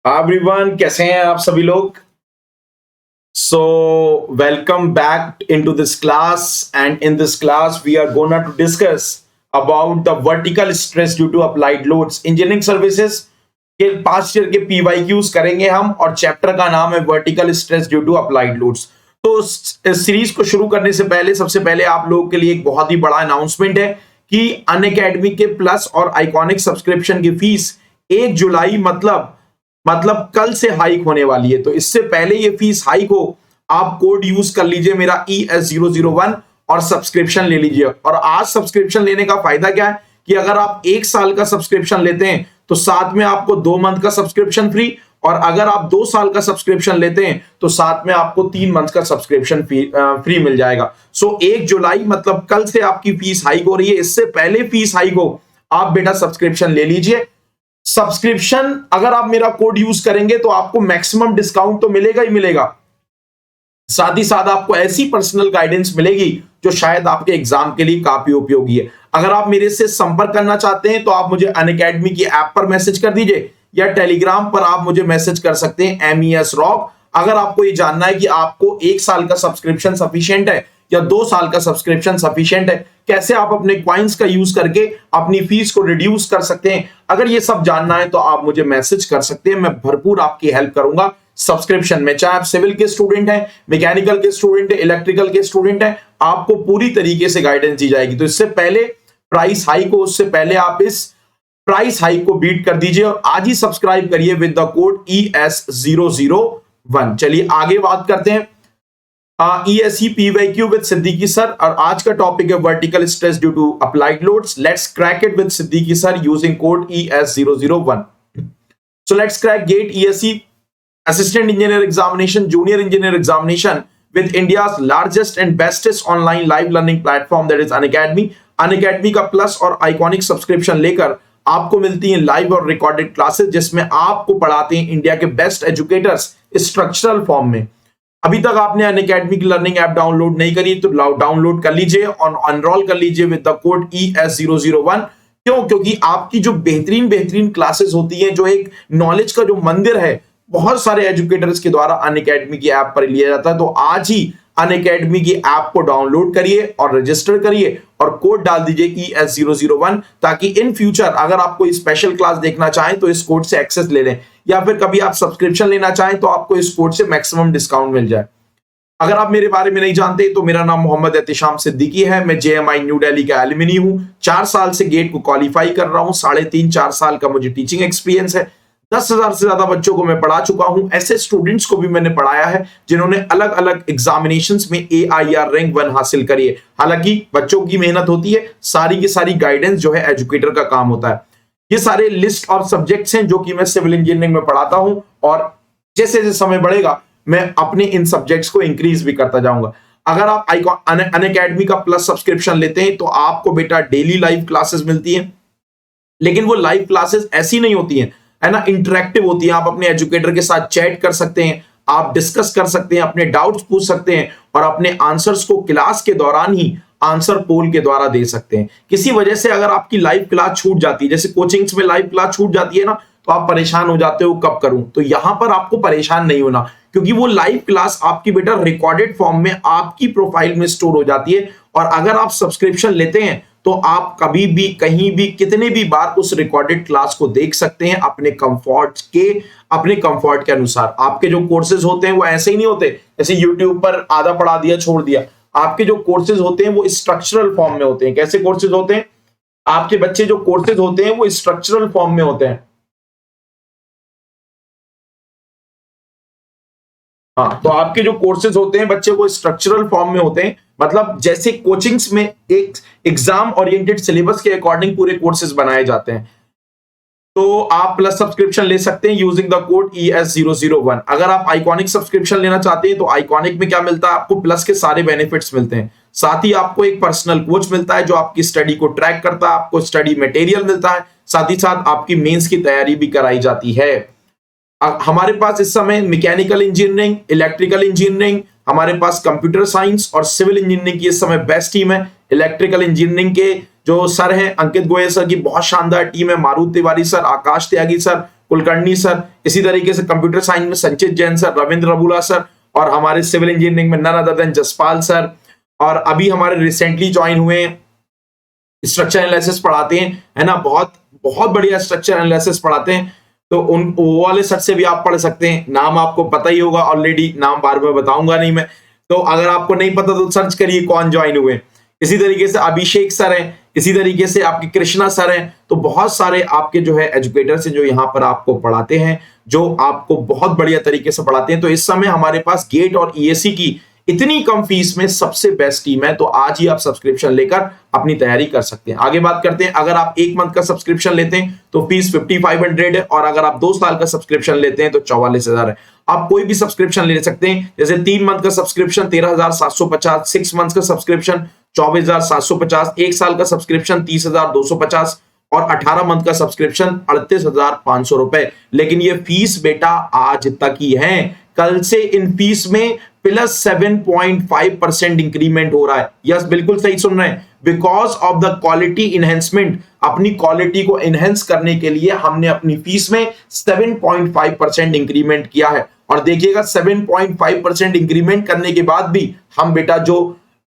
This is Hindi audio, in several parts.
एवरीवन, कैसे हैं आप सभी लोग। So welcome back into this class and in this class we are gonna to discuss about the vertical stress due to applied loads engineering services के पास्ट ईयर के पीवाईक्यूज करेंगे हम, और चैप्टर का नाम है vertical stress due to applied loads. तो इस सीरीज को शुरू करने से पहले सबसे पहले आप लोगों के लिए एक बहुत ही बड़ा अनाउंसमेंट है कि अनअकैडमी के प्लस और आइकॉनिक सब्सक्रिप्शन की फीस 1 जुलाई मतलब कल से हाइक होने वाली है। तो इससे पहले ये फीस हाइक हो, आप कोड यूज कर लीजिए मेरा ES001 और सब्सक्रिप्शन ले लीजिए। और आज सब्सक्रिप्शन लेने का फायदा क्या है कि अगर आप 1 साल का सब्सक्रिप्शन लेते हैं तो साथ में आपको 2 मंथ का सब्सक्रिप्शन फ्री, और अगर आप 2 साल का सब्सक्रिप्शन लेते हैं तो साथ में आपको 3 मंथ का सब्सक्रिप्शन फ्री मिल जाएगा। सो 1 जुलाई मतलब कल से आपकी फीस हाइक हो रही है। इससे पहले फीस हाइक हो, आप बेटा सब्सक्रिप्शन ले लीजिए। सब्सक्रिप्शन अगर आप मेरा कोड यूज करेंगे तो आपको मैक्सिमम डिस्काउंट तो मिलेगा ही मिलेगा, साथ ही साथ आपको ऐसी पर्सनल गाइडेंस मिलेगी जो शायद आपके एग्जाम के लिए काफी उपयोगी है। अगर आप मेरे से संपर्क करना चाहते हैं तो आप मुझे अनअकैडमी की ऐप पर मैसेज कर दीजिए, या टेलीग्राम पर आप मुझे मैसेज कर सकते हैं MES रॉक। अगर आपको ये जानना है कि आपको 1 साल का सब्सक्रिप्शन सफिशिएंट है या 2 साल का सब्सक्रिप्शन सफिशिएंट है, कैसे आप अपने क्वाइंस का यूज करके अपनी फीस को रिड्यूस कर सकते हैं, अगर ये सब जानना है तो आप मुझे मैसेज कर सकते हैं। मैं भरपूर आपकी हेल्प करूंगा सब्सक्रिप्शन में। चाहे आप सिविल के स्टूडेंट हैं, मैकेनिकल के स्टूडेंट हैं, इलेक्ट्रिकल के स्टूडेंट हैं, आपको पूरी तरीके से गाइडेंस दी जाएगी। तो इससे पहले प्राइस हाइक हो, उससे पहले आप इस प्राइस हाइक को बीट कर दीजिए और आज ही सब्सक्राइब करिए विद द कोड ES001। चलिए आगे बात करते हैं। ESE PYQ with Siddiqui sir, और आज का टॉपिक है vertical stress due to applied loads. Let's crack it with Siddiqui sir using code ES001। So let's crack GATE ESE Assistant Engineer Examination, Junior Engineer Examination with India's largest and bestest online live learning platform that is Unacademy। Unacademy का प्लस और आइकॉनिक सब्सक्रिप्शन लेकर आपको मिलती हैं लाइव और रिकॉर्डेड क्लासेस, जिसमें आपको पढ़ाते हैं इंडिया के बेस्ट एजुकेटर्स स्ट्रक्चरल फॉर्म में। अभी तक आपने अनअकैडमी की लर्निंग ऐप डाउनलोड नहीं करी तो डाउनलोड कर लीजिए और एनरोल कर लीजिए विद द कोड ES001। क्यों? क्योंकि आपकी जो बेहतरीन क्लासेस होती हैं, जो एक नॉलेज का जो मंदिर है, बहुत सारे एजुकेटर्स के द्वारा अनअकैडमी की ऐप पर लिया जाता है। तो आज ही अनअकैडमी की ऐप को डाउनलोड करिए और रजिस्टर करिए और कोड डाल दीजिए ES001, ताकि इन फ्यूचर अगर आप कोई स्पेशल क्लास देखना चाहें तो इस कोड से एक्सेस ले लें, या फिर कभी आप सब्सक्रिप्शन लेना चाहें तो आपको इस कोड से मैक्सिमम डिस्काउंट मिल जाए। अगर आप मेरे बारे में नहीं जानते तो मेरा नाम मोहम्मद एहतिशाम सिद्दीकी है। मैं JMI न्यू दिल्ली का एलुमनी हूं। 4 साल से गेट को क्वालिफाई कर रहा हूं। 3.5-4 साल का मुझे टीचिंग एक्सपीरियंस है। 10,000 से ज्यादा बच्चों को मैं पढ़ा चुका हूं। ऐसे स्टूडेंट्स को भी मैंने पढ़ाया है जिन्होंने अलग अलग एग्जामिनेशंस में AIR रैंक 1 हासिल करी है। हालांकि बच्चों की मेहनत होती है, सारी की सारी गाइडेंस जो है एजुकेटर का काम होता है। ये सारे लिस्ट और सब्जेक्ट्स हैं जो कि मैं सिविल इंजीनियरिंग में पढ़ाता हूं, और जैसे जैसे समय बढ़ेगा मैं अपने इन सब्जेक्ट्स को इंक्रीज भी करता जाऊंगा। अगर आप अनअकैडमी का प्लस सब्सक्रिप्शन लेते हैं तो आपको बेटा डेली लाइव क्लासेस मिलती हैं, लेकिन वो लाइव क्लासेस ऐसी नहीं होती हैं, है ना, इंटरेक्टिव होती है। आप अपने एजुकेटर के साथ चैट कर सकते हैं, आप डिस्कस कर सकते हैं, अपने डाउट्स पूछ सकते हैं और अपने आंसर्स को क्लास के दौरान ही आंसर पोल के द्वारा दे सकते हैं। किसी वजह से अगर आपकी लाइव क्लास छूट जाती है, जैसे कोचिंग्स में लाइव क्लास छूट जाती है ना, तो आप परेशान हो जाते हो कब करूं। तो यहां पर आपको परेशान नहीं होना, क्योंकि वो लाइव क्लास आपकी बेटा रिकॉर्डेड फॉर्म में आपकी प्रोफाइल में स्टोर हो जाती है। और अगर आप सब्सक्रिप्शन लेते हैं तो आप कभी भी, कहीं भी, कितने भी बार उस रिकॉर्डेड क्लास को देख सकते हैं अपने कंफर्ट के अनुसार। आपके जो कोर्सेज होते हैं वो ऐसे ही नहीं होते जैसे यूट्यूब पर आधा पढ़ा दिया छोड़ दिया। आपके जो कोर्सेज होते हैं वो स्ट्रक्चरल फॉर्म में होते हैं। कैसे कोर्सेज होते हैं? आपके बच्चे जो कोर्सेज होते हैं वो स्ट्रक्चरल फॉर्म में होते हैं। हाँ, तो आपके जो कोर्सेज होते हैं बच्चे वो स्ट्रक्चरल फॉर्म में होते हैं। मतलब जैसे कोचिंग्स में एक एग्जाम ओरिएंटेड सिलेबस के अकॉर्डिंग पूरे कोर्सेज बनाए जाते हैं। तो आप प्लस सब्सक्रिप्शन ले सकते हैं यूजिंग द कोड ES001। अगर आप आइकॉनिक सब्सक्रिप्शन लेना चाहते हैं तो आइकॉनिक में क्या मिलता है? आपको प्लस के सारे बेनिफिट्स मिलते हैं। साथ ही आपको एक पर्सनल कोच मिलता है जो आपकी स्टडी को ट्रैक करता है, आपको स्टडी मटेरियल मिलता है, साथ ही साथ आपकी मेंस की तैयारी भी कराई जाती है। हमारे पास इस समय मैकेनिकल इंजीनियरिंग, इलेक्ट्रिकल इंजीनियरिंग, हमारे पास कंप्यूटर साइंस और सिविल इंजीनियरिंग की इस समय बेस्ट टीम है। इलेक्ट्रिकल इंजीनियरिंग के जो सर हैं अंकित गोयल सर की बहुत शानदार टीम है, Marut Tiwari sir, Akash Tyagi sir, Kulkarni sir, इसी तरीके से कंप्यूटर साइंस में संचित जैन सर, रविंद्र रबुला सर, और हमारे सिविल इंजीनियरिंग में none other than Jaspal sir, और अभी हमारे रिसेंटली ज्वाइन हुए स्ट्रक्चर एनालिसिस पढ़ाते हैं, है ना, बहुत बहुत बढ़िया स्ट्रक्चर एनालिसिस पढ़ाते हैं। तो उन वो वाले सर से भी आप पढ़ सकते हैं, नाम आपको पता ही होगा ऑलरेडी, नाम बार बार बताऊंगा नहीं मैं, तो अगर आपको नहीं पता तो सर्च करिए कौन ज्वाइन हुए। इसी तरीके से अभिषेक सर हैं, इसी तरीके से आपके कृष्णा सर हैं, तो बहुत सारे आपके जो है एजुकेटर्स हैं जो यहाँ पर आपको पढ़ाते हैं, जो आपको बहुत बढ़िया तरीके से पढ़ाते हैं। तो इस समय हमारे पास गेट और ईएससी की इतनी कम फीस में सबसे बेस्ट टीम है, तो आज ही आप सब्सक्रिप्शन लेकर अपनी तैयारी कर सकते हैं। आगे बात करते हैं, अगर आप 1 मंथ का सब्सक्रिप्शन लेते हैं तो फीस 5500 है, और अगर आप 2 साल का सब्सक्रिप्शन लेते हैं तो 44,000 है। आप कोई भी सब्सक्रिप्शन ले सकते हैं, जैसे 3 मंथ का सब्सक्रिप्शन 13,750, 6 मंथ का सब्सक्रिप्शन 24,750, 1 साल का सब्सक्रिप्शन 30,250 और 18 मंथ का सब्सक्रिप्शन 38,500 रुपए। लेकिन ये फीस बेटा आज तक ही है, कल से इन फीस में प्लस 7.5% इंक्रीमेंट हो रहा है। यस, बिल्कुल सही सुन रहे हैं, because of the quality enhancement. अपनी क्वालिटी को इनहेंस करने के लिए हमने अपनी फीस में 7.5% इंक्रीमेंट किया है। और देखिएगा 7.5% इंक्रीमेंट करने के बाद भी हम बेटा जो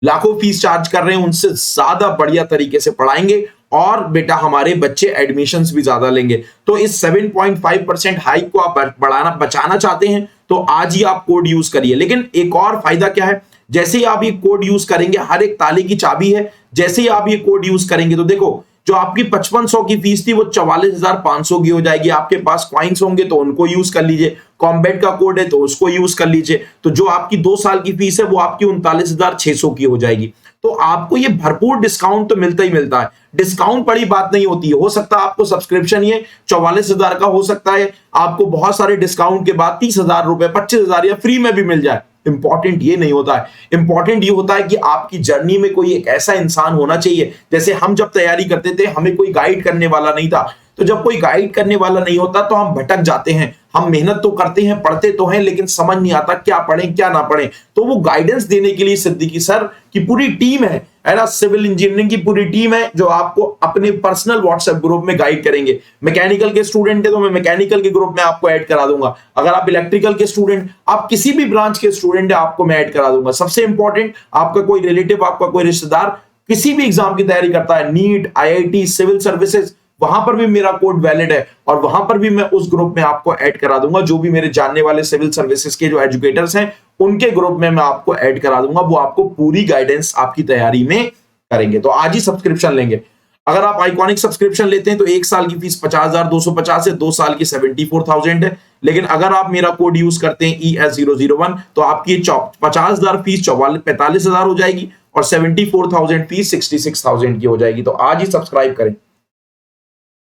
लाखों फीस चार्ज कर रहे हैं उनसे ज्यादा बढ़िया तरीके से पढ़ाएंगे, और बेटा हमारे बच्चे एडमिशंस भी ज्यादा लेंगे। तो इस 7.5% हाइक को आप बचाना चाहते हैं तो आज ही आप कोड यूज करिए। लेकिन एक और फायदा क्या है, जैसे ही आप ये कोड यूज करेंगे, हर एक ताले की चाबी है, जैसे ही आप ये कोड यूज करेंगे तो देखो जो आपकी 5500 की फीस थी वो 44,500 की हो जाएगी। आपके पास कॉइन्स होंगे तो उनको यूज कर लीजिए, कॉम्बैट का कोड है तो उसको यूज कर लीजिए, तो जो आपकी 2 साल की फीस है वो आपकी 39,600 की हो जाएगी। तो आपको ये भरपूर डिस्काउंट तो मिलता ही मिलता है। डिस्काउंट बड़ी बात नहीं होती है, हो सकता है आपको सब्सक्रिप्शन ये 44,000 का हो सकता है, आपको बहुत सारे डिस्काउंट के बाद 30,000 रुपए, 25,000 या फ्री में भी मिल जाए। इंपॉर्टेंट ये नहीं होता है, इंपॉर्टेंट ये होता है कि आपकी जर्नी में कोई एक ऐसा इंसान होना चाहिए। जैसे हम जब तैयारी करते थे हमें कोई गाइड करने वाला नहीं था, तो जब कोई गाइड करने वाला नहीं होता तो हम भटक जाते हैं। हम मेहनत तो करते हैं, पढ़ते तो हैं, लेकिन समझ नहीं आता क्या पढ़ें क्या ना पढ़ें। तो वो गाइडेंस देने के लिए सिद्दीकी सर की पूरी टीम है ना, सिविल इंजीनियरिंग की पूरी टीम है जो आपको अपने पर्सनल व्हाट्सएप ग्रुप में गाइड करेंगे। मैकेनिकल के स्टूडेंट है तो मैं मैकेनिकल के ग्रुप में आपको ऐड करा दूंगा। अगर आप इलेक्ट्रिकल के स्टूडेंट, आप किसी भी ब्रांच के स्टूडेंट है, आपको मैं ऐड करा दूंगा। सबसे इंपॉर्टेंट, आपका कोई रिलेटिव, आपका कोई रिश्तेदार किसी भी एग्जाम की तैयारी करता है, नीट, आईआईटी, सिविल सर्विसेज, वहां पर भी मेरा कोड वैलिड है, और वहां पर भी मैं उस ग्रुप में आपको ऐड करा दूंगा। जो भी मेरे जानने वाले सिविल सर्विसेज के जो एजुकेटर्स हैं उनके ग्रुप में मैं आपको ऐड करा दूंगा, वो आपको पूरी गाइडेंस आपकी तैयारी में करेंगे। तो आज ही सब्सक्रिप्शन लेंगे। अगर आप आइकॉनिक सब्सक्रिप्शन लेते हैं तो 1 साल की फीस 50,250 है, 2 साल की 74,000 है। लेकिन अगर आप मेरा कोड यूज करते हैं ES001 तो आपकी 50,000 फीस 45,000 हो जाएगी, और 74,000 फीस 66,000 की हो जाएगी। तो आज ही सब्सक्राइब करें।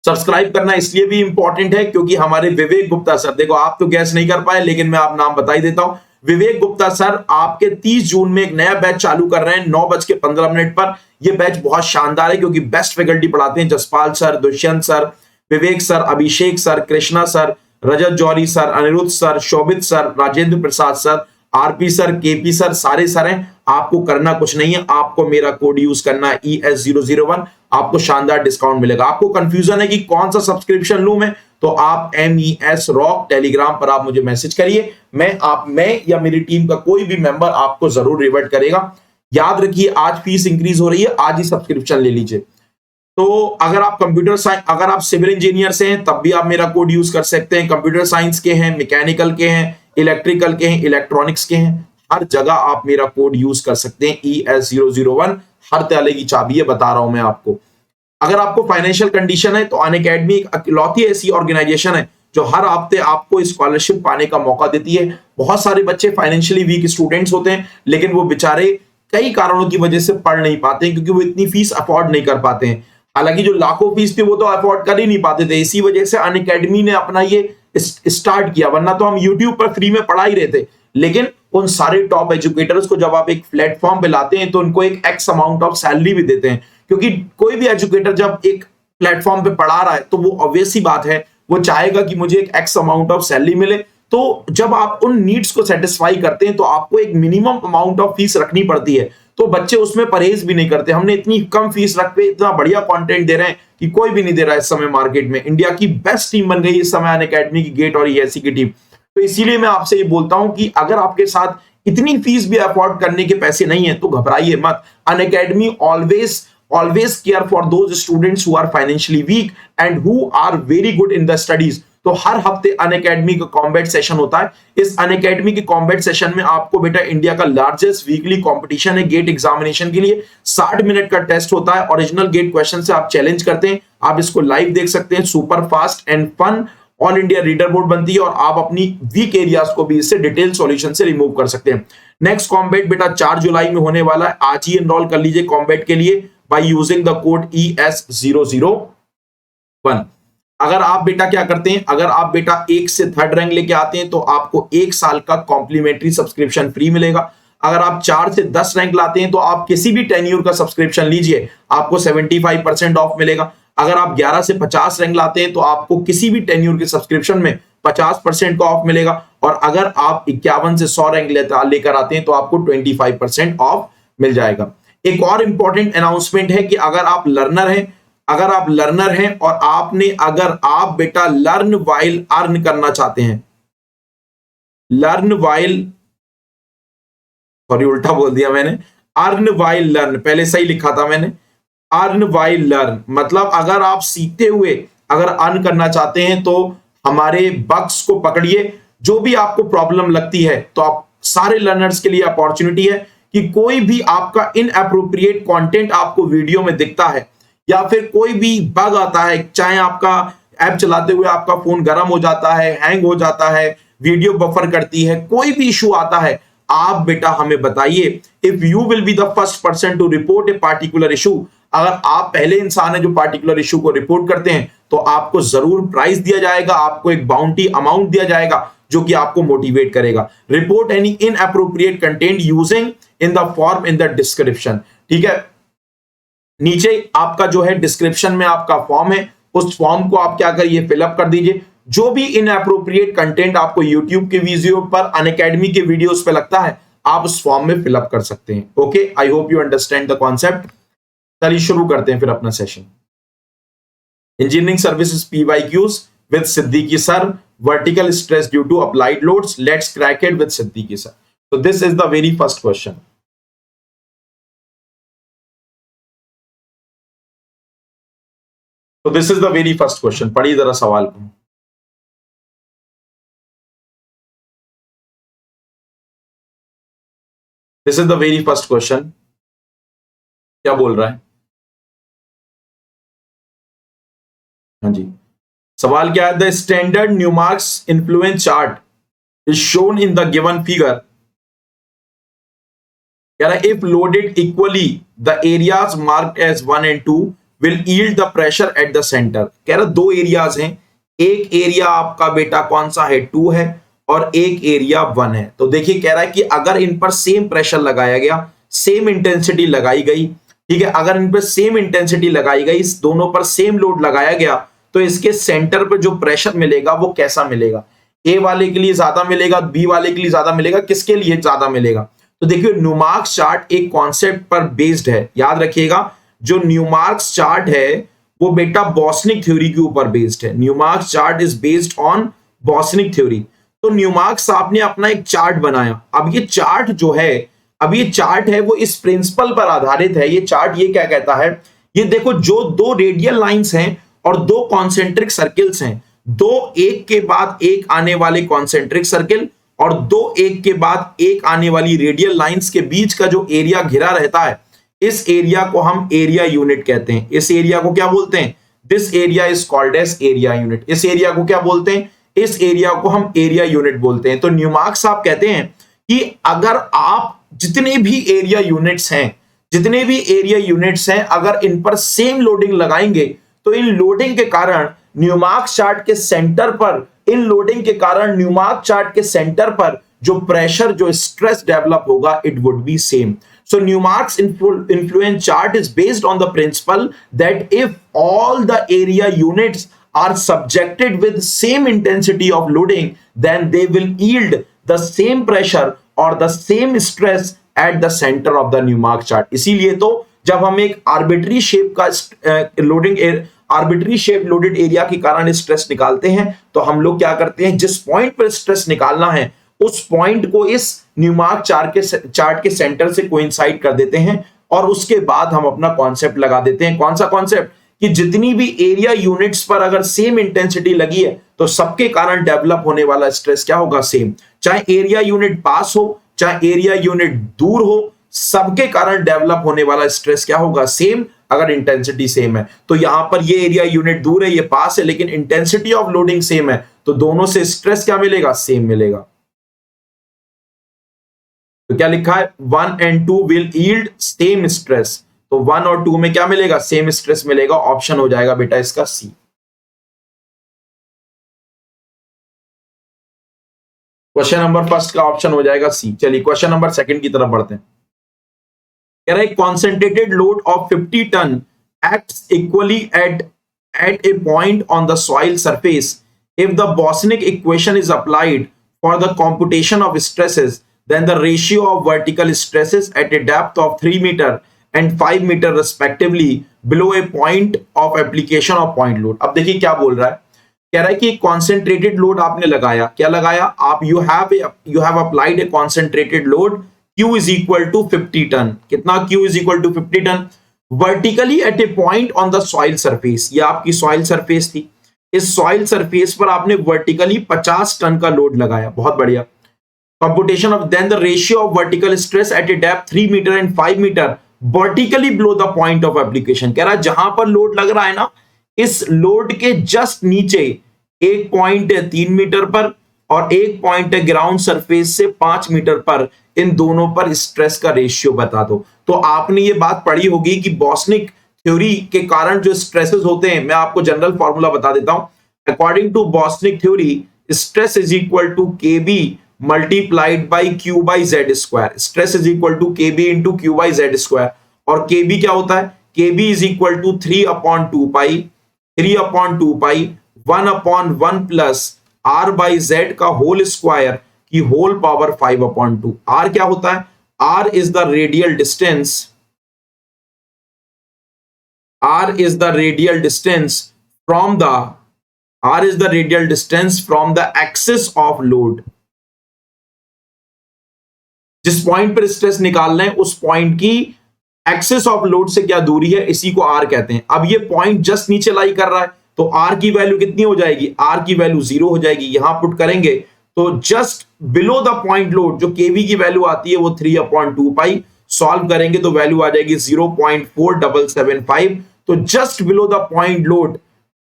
सब्सक्राइब करना इसलिए भी इंपॉर्टेंट है क्योंकि हमारे विवेक गुप्ता सर, देखो आप तो गैस नहीं कर पाए लेकिन मैं आप नाम बता ही देता हूं। विवेक गुप्ता सर आपके 30 जून में एक नया बैच चालू कर रहे हैं 9:15 पर। यह बैच बहुत शानदार है क्योंकि बेस्ट फैकल्टी पढ़ाते हैं, Jaspal sir, Dushyant sir, Vivek sir, Abhishek sir, Krishna sir, Rajat Johri sir, Anirudh sir, Shobhit sir, Rajendra Prasad sir, RP sir, KP sir, सारे सर हैं। आपको करना कुछ नहीं है, आपको मेरा कोड यूज करना है ES001, आपको शानदार डिस्काउंट मिलेगा। आपको कंफ्यूजन है कि कौन सा सब्सक्रिप्शन लूं मैं, तो आप MES रॉक टेलीग्राम पर आप मुझे मैसेज करिए, मैं या मेरी टीम का कोई भी मेंबर आपको जरूर रिवर्ट करेगा। याद रखिए आज फीस इंक्रीज हो रही है, आज ही सब्सक्रिप्शन ले लीजिए। तो अगर आप कंप्यूटर साइंस, अगर आप सिविल इंजीनियर से हैं तब भी आप मेरा कोड यूज कर सकते हैं, कंप्यूटर साइंस के हैं, मैकेनिकल के हैं, इलेक्ट्रिकल के हैं, इलेक्ट्रॉनिक्स के हैं, हर जगह आप मेरा कोड यूज कर सकते हैं ES001। हर ताले की चाबी है, बता रहा हूं मैं आपको। अगर आपको फाइनेंशियल कंडीशन है तो अनअकैडमी एक इकलौती ऐसी ऑर्गेनाइजेशन है जो हर हफ्ते आपको स्कॉलरशिप पाने का मौका देती है। बहुत सारे बच्चे फाइनेंशियली वीक स्टूडेंट्स होते हैं लेकिन वो बेचारे कई कारणों की वजह से पढ़ नहीं पाते हैं क्योंकि वो इतनी फीस अफोर्ड नहीं कर पाते हैं। हालांकि जो लाखों फीस थी वो तो अफोर्ड कर ही नहीं पाते थे, इसी वजह से अनअकैडमी ने अपना ये स्टार्ट किया, वरना तो हम यूट्यूब पर फ्री में पढ़ा ही रहे थे। लेकिन उन सारे टॉप एजुकेटर्स को जब आप एक प्लेटफॉर्म पे लाते हैं तो उनको एक एक्स अमाउंट ऑफ सैलरी भी देते हैं, क्योंकि कोई भी एजुकेटर जब एक प्लेटफॉर्म पे पढ़ा रहा है तो वो ऑब्वियस सी बात है वो चाहेगा कि मुझे एक एक्स अमाउंट ऑफ सैलरी मिले। तो जब आप उन नीड्स को सेटिस्फाई करते हैं तो आपको एक मिनिमम अमाउंट ऑफ फीस रखनी पड़ती है। तो बच्चे उसमें परहेज भी नहीं करते। हमने इतनी कम फीस रख के इतना बढ़िया कंटेंट दे रहे हैं कि कोई भी नहीं दे रहा है इस समय मार्केट में। इंडिया की बेस्ट टीम बन गई इस समय अनअकैडमी की, गेट और ईएससी की टीम। तो इसीलिए मैं आपसे ये बोलता हूं कि अगर आपके साथ इतनी फीस भी अफोर्ड करने के पैसे नहीं है तो घबराइए मत। Unacademy always care for those students who are financially weak and who are very good in the studies। तो हर हफ्ते अनअकैडमी का कॉम्बैट सेशन होता है। इस अनअकैडमी के कॉम्बैट सेशन में आपको बेटा इंडिया का लार्जेस्ट वीकली कंपटीशन है गेट एग्जामिनेशन के लिए। 60 मिनट का टेस्ट होता है, ओरिजिनल गेट क्वेश्चन से आप चैलेंज करते हैं। आप इसको लाइव देख सकते हैं, super fast and fun all India leader board बनती है और आप अपनी वीक एरियाज को भी इससे डिटेल सॉल्यूशन से रिमूव कर सकते हैं। नेक्स्ट कॉम्बैट बेटा 4 जुलाई में होने वाला है। आज ही एनरोल कर लीजिए कॉम्बैट के लिए by using the code ES001। अगर आप बेटा क्या करते हैं, अगर आप बेटा 1 से 3rd रैंक लेके आते हैं तो आपको 1 साल का कॉम्प्लीमेंट्री सब्सक्रिप्शन फ्री मिलेगा। अगर आप 4 से 10 रैंक लाते हैं तो आप किसी भी टेन्यूर का सब्सक्रिप्शन लीजिए, आपको 75% ऑफ मिलेगा। अगर आप 11 से 50 रैंक लाते हैं तो आपको किसी भी टेन्यूर के सब्सक्रिप्शन में 50% का ऑफ मिलेगा। और अगर आप 51 से 100 रैंक लेकर आते हैं तो आपको 25% ऑफ मिल जाएगा। एक और इंपॉर्टेंट अनाउंसमेंट है कि अगर आप लर्नर हैं और अगर आप बेटा लर्न वाइल अर्न करना चाहते हैं, उल्टा बोल दिया मैंने, अर्न वाइल लर्न, पहले सही लिखा था मैंने, अर्न वाइल लर्न मतलब अगर आप सीखते हुए अगर अर्न करना चाहते हैं तो हमारे बग्स को पकड़िए। जो भी आपको प्रॉब्लम लगती है तो आप सारे लर्नर्स के लिए अपॉर्चुनिटी है कि कोई भी आपका इनअप्रोप्रिएट कंटेंट आपको वीडियो में दिखता है या फिर कोई भी बग आता है, चाहे आपका ऐप चलाते हुए आपका फोन गर्म हो जाता है, हैंग हो जाता है, वीडियो बफर करती है, कोई भी इशू आता है, आप बेटा हमें बताइए। If you will be the first person to report a particular issue, अगर आप पहले इंसान है जो पार्टिकुलर इशू को रिपोर्ट करते हैं तो आपको जरूर प्राइज दिया जाएगा, आपको एक बाउंटी अमाउंट दिया जाएगा जो कि आपको मोटिवेट करेगा। Report any inappropriate content using in the form in the description. ठीक है, नीचे आपका जो है डिस्क्रिप्शन में आपका फॉर्म है, उस फॉर्म को आप क्या करिए, फिलअप कर दीजिए। जो भी इनअप्रोप्रिएट कंटेंट आपको यूट्यूब के वीडियो पर, अनअकैडमी के वीडियोस पे लगता है, आप उस फॉर्म में फिलअप कर सकते हैं। Okay, I hope you understand the concept. चलिए शुरू करते हैं फिर अपना session. Engineering services PYQs with Siddiqui sir, vertical stress due to applied loads, let's crack it with Siddiqui sir. So this is the very first question. So this is the very first question. पढ़िए जरा सवाल को। This is the very first question. क्या बोल रहा है? हाँ जी, सवाल क्या है? The standard Newmark's influence chart is shown in the given figure. कह रहा है if loaded equally the areas marked as 1 and 2 will yield the pressure at the center। कह रहा 2 एरियाज हैं, एक एरिया आपका बेटा कौन सा है, 2 है, और एक एरिया 1 है। तो देखिए कह रहा है कि अगर इन पर सेम प्रेशर लगाया गया, सेम इंटेंसिटी लगाई गई, ठीक है, अगर इन पर सेम इंटेंसिटी लगाई गई, इस दोनों पर सेम लोड लगाया गया, तो इसके सेंटर पर जो प्रेशर मिलेगा वो कैसा मिलेगा? ए वाले के लिए ज्यादा मिलेगा, बी वाले के लिए ज्यादा मिलेगा, किसके लिए ज्यादा मिलेगा? तो देखिए न्यूमार्क्स चार्ट एक कॉन्सेप्ट पर बेस्ड है, याद रखिएगा। जो न्यूमार्क्स चार्ट है वो बेटा बॉस्निक थ्योरी के ऊपर बेस्ड है। Newmark's chart is based on Boussinesq theory. तो न्यूमार्क्स साहब ने अपना एक चार्ट बनाया। अब ये चार्ट जो है, अब ये चार्ट है वो इस प्रिंसिपल पर आधारित है। ये चार्ट ये क्या कहता है, ये देखो जो 2 रेडियल लाइंस हैं और 2 कॉन्सेंट्रिक सर्किल्स हैं, 2 एक के बाद एक आने वाले कॉन्सेंट्रिक सर्किल और 2 एक के बाद एक आने वाली रेडियल लाइंस के बीच का जो एरिया घिरा रहता है, इस एरिया को हम एरिया यूनिट कहते हैं। इस एरिया को क्या बोलते हैं? This area is called as area unit. इस एरिया को क्या बोलते हैं? इस एरिया को हम एरिया यूनिट बोलते हैं। तो न्यूमार्क्स साहब कहते हैं कि अगर आप जितने भी एरिया यूनिट्स हैं, अगर इन पर सेम लोडिंग लगाएंगे तो इन लोडिंग के कारण न्यूमार्क्स चार्ट के सेंटर पर, न्यूमार्क्स चार्ट के सेंटर पर जो प्रेशर, जो स्ट्रेस डेवलप होगा, it would be same. So Newmark's influence chart is based on the principle that if all the area units are subjected with same intensity of loading, then they will yield the same pressure or the same stress at the centre of the Newmark chart. इसीलिए तो जब हम एक आर्बिट्री शेप का आर्बिट्री शेप लोडेड एरिया के कारण स्ट्रेस निकालते हैं तो हम लोग क्या करते हैं, जिस पॉइंट पर स्ट्रेस निकालना है उस पॉइंट को इस न्यूमार्क चार्ट के सेंटर से कोइंसाइड कर देते हैं और उसके बाद हम अपना कॉन्सेप्ट लगा देते हैं। कौन सा कॉन्सेप्ट? कि जितनी भी एरिया यूनिट्स पर अगर सेम इंटेंसिटी लगी है तो सबके कारण डेवलप होने वाला स्ट्रेस क्या होगा? सेम। चाहे एरिया यूनिट पास हो चाहे एरिया यूनिट दूर हो, सबके कारण डेवलप होने वाला स्ट्रेस क्या होगा? सेम, अगर इंटेंसिटी सेम है। तो यहां पर ये एरिया यूनिट दूर है, ये पास है, लेकिन इंटेंसिटी ऑफ लोडिंग सेम है, तो दोनों से स्ट्रेस क्या मिलेगा? सेम मिलेगा। तो क्या लिखा है? 1 and 2 will yield same stress. तो 1 और 2 में क्या मिलेगा? सेम स्ट्रेस मिलेगा। ऑप्शन हो जाएगा बेटा इसका सी। क्वेश्चन नंबर फर्स्ट का ऑप्शन हो जाएगा सी। चलिए क्वेश्चन नंबर सेकंड की तरफ बढ़ते हैं। कह रहा है concentrated load of 50 ton acts equally at a point on the soil surface if the Bosnick equation is applied for the computation of stresses, then the ratio of vertical stresses at a depth of 3 meter and 5 meter respectively below a point of application of point load। अब देखिए क्या बोल रहा है, कह रहा है कि concentrated load आपने लगाया, क्या लगाया आप? you have applied a concentrated load Q is equal to 50 ton. कितना? Q is equal to 50 ton vertically at a point on the soil surface. ये आपकी सॉइल सरफेस थी, इस सॉइल सरफेस पर आपने वर्टिकली 50 टन का लोड लगाया। बहुत बढ़िया। Computation of then the ratio of vertical stress at a depth 3 metre and 5 metre vertically below the point of application. कह रहा है जहां पर लोड लग रहा है ना, इस लोड के जस्ट नीचे एक पॉइंट है 3 मीटर पर और एक पॉइंट है ग्राउंड सरफेस से 5 मीटर पर, इन दोनों पर स्ट्रेस का रेशियो बता दो। तो आपने ये बात पढ़ी होगी कि बॉस्निक थ्योरी के कारण जो स्ट्रेसेस होते हैं, मैं आपको जनरल फॉर्मूला बता देता हूं। According to Boussinesq theory, stress is equal to KB multiplied by Q by Z square. Stress is equal to KB into Q by Z square. और KB क्या होता है? KB is equal to 3/2 pi 1/1 plus R by Z का होल स्क्वायर की होल पावर 5/2। R क्या होता है? R is the radial distance from the axis of load। जिस पॉइंट पर स्ट्रेस निकालना है उस पॉइंट की एक्सिस ऑफ लोड से क्या दूरी है, इसी को R कहते हैं। अब ये पॉइंट जस्ट नीचे लाई कर रहा है तो R की वैल्यू कितनी हो जाएगी? R की वैल्यू 0 हो जाएगी। यहां पुट करेंगे तो just below the point load जो केवी की वैल्यू आती है वो 3/2 पाई, सॉल्व करेंगे तो वैल्यू आ जाएगी 0.4775। तो just below the point load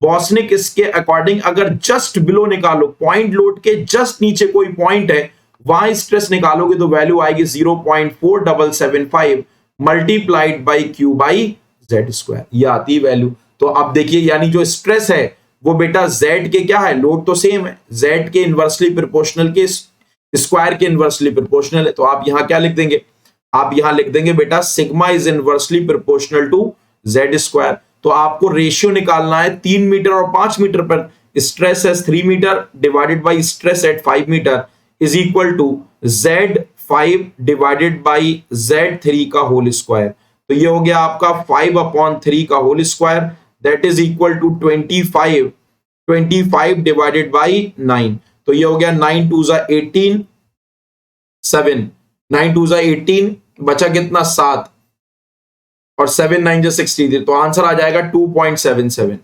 Boussinesq इसके अकॉर्डिंग अगर जस्ट बिलो निकालो, पॉइंट लोड के जस्ट नीचे कोई पॉइंट है वहां स्ट्रेस निकालोगे तो वैल्यू आएगी 0.4775 multiplied by Q by Z square, ये आती है वैल्यू। तो अब देखिए यानी जो स्ट्रेस है वो बेटा Z के क्या है? लोड तो सेम है, Z के इनवर्सली प्रोपोर्शनल के स्क्वायर के इनवर्सली प्रोपोर्शनल है। तो आप यहां क्या लिख देंगे? आप यहां लिख देंगे बेटा sigma is inversely proportional to Z square. तो आपको रेशियो निकालना है 3 मीटर और 5 मीटर पर। स्ट्रेस है 3 metre divided by stress at 5 metre is equal to Z5 divided by Z3 का होल स्क्वायर। तो ये हो गया आपका 5/3 का whole square, that is equal to 25 divided by 9। तो ये हो गया 9 2 18 7, 9 2 18, बचा कितना? 7 और 7 9 63। तो आंसर आ जाएगा 2.77।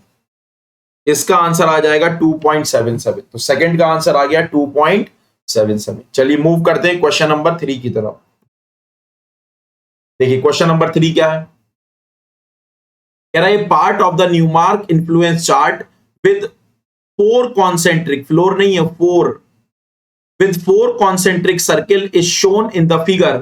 इसका आंसर आ जाएगा 2.77। तो सेकंड का आंसर आ गया 2.77। चलिए मूव करते हैं क्वेश्चन नंबर 3 की तरफ। देखिए क्वेश्चन नंबर 3 क्या है? कह रहा है part of the Newmark influence chart with 4 concentric, floor नहीं है 4, with 4 concentric circle is shown in the figure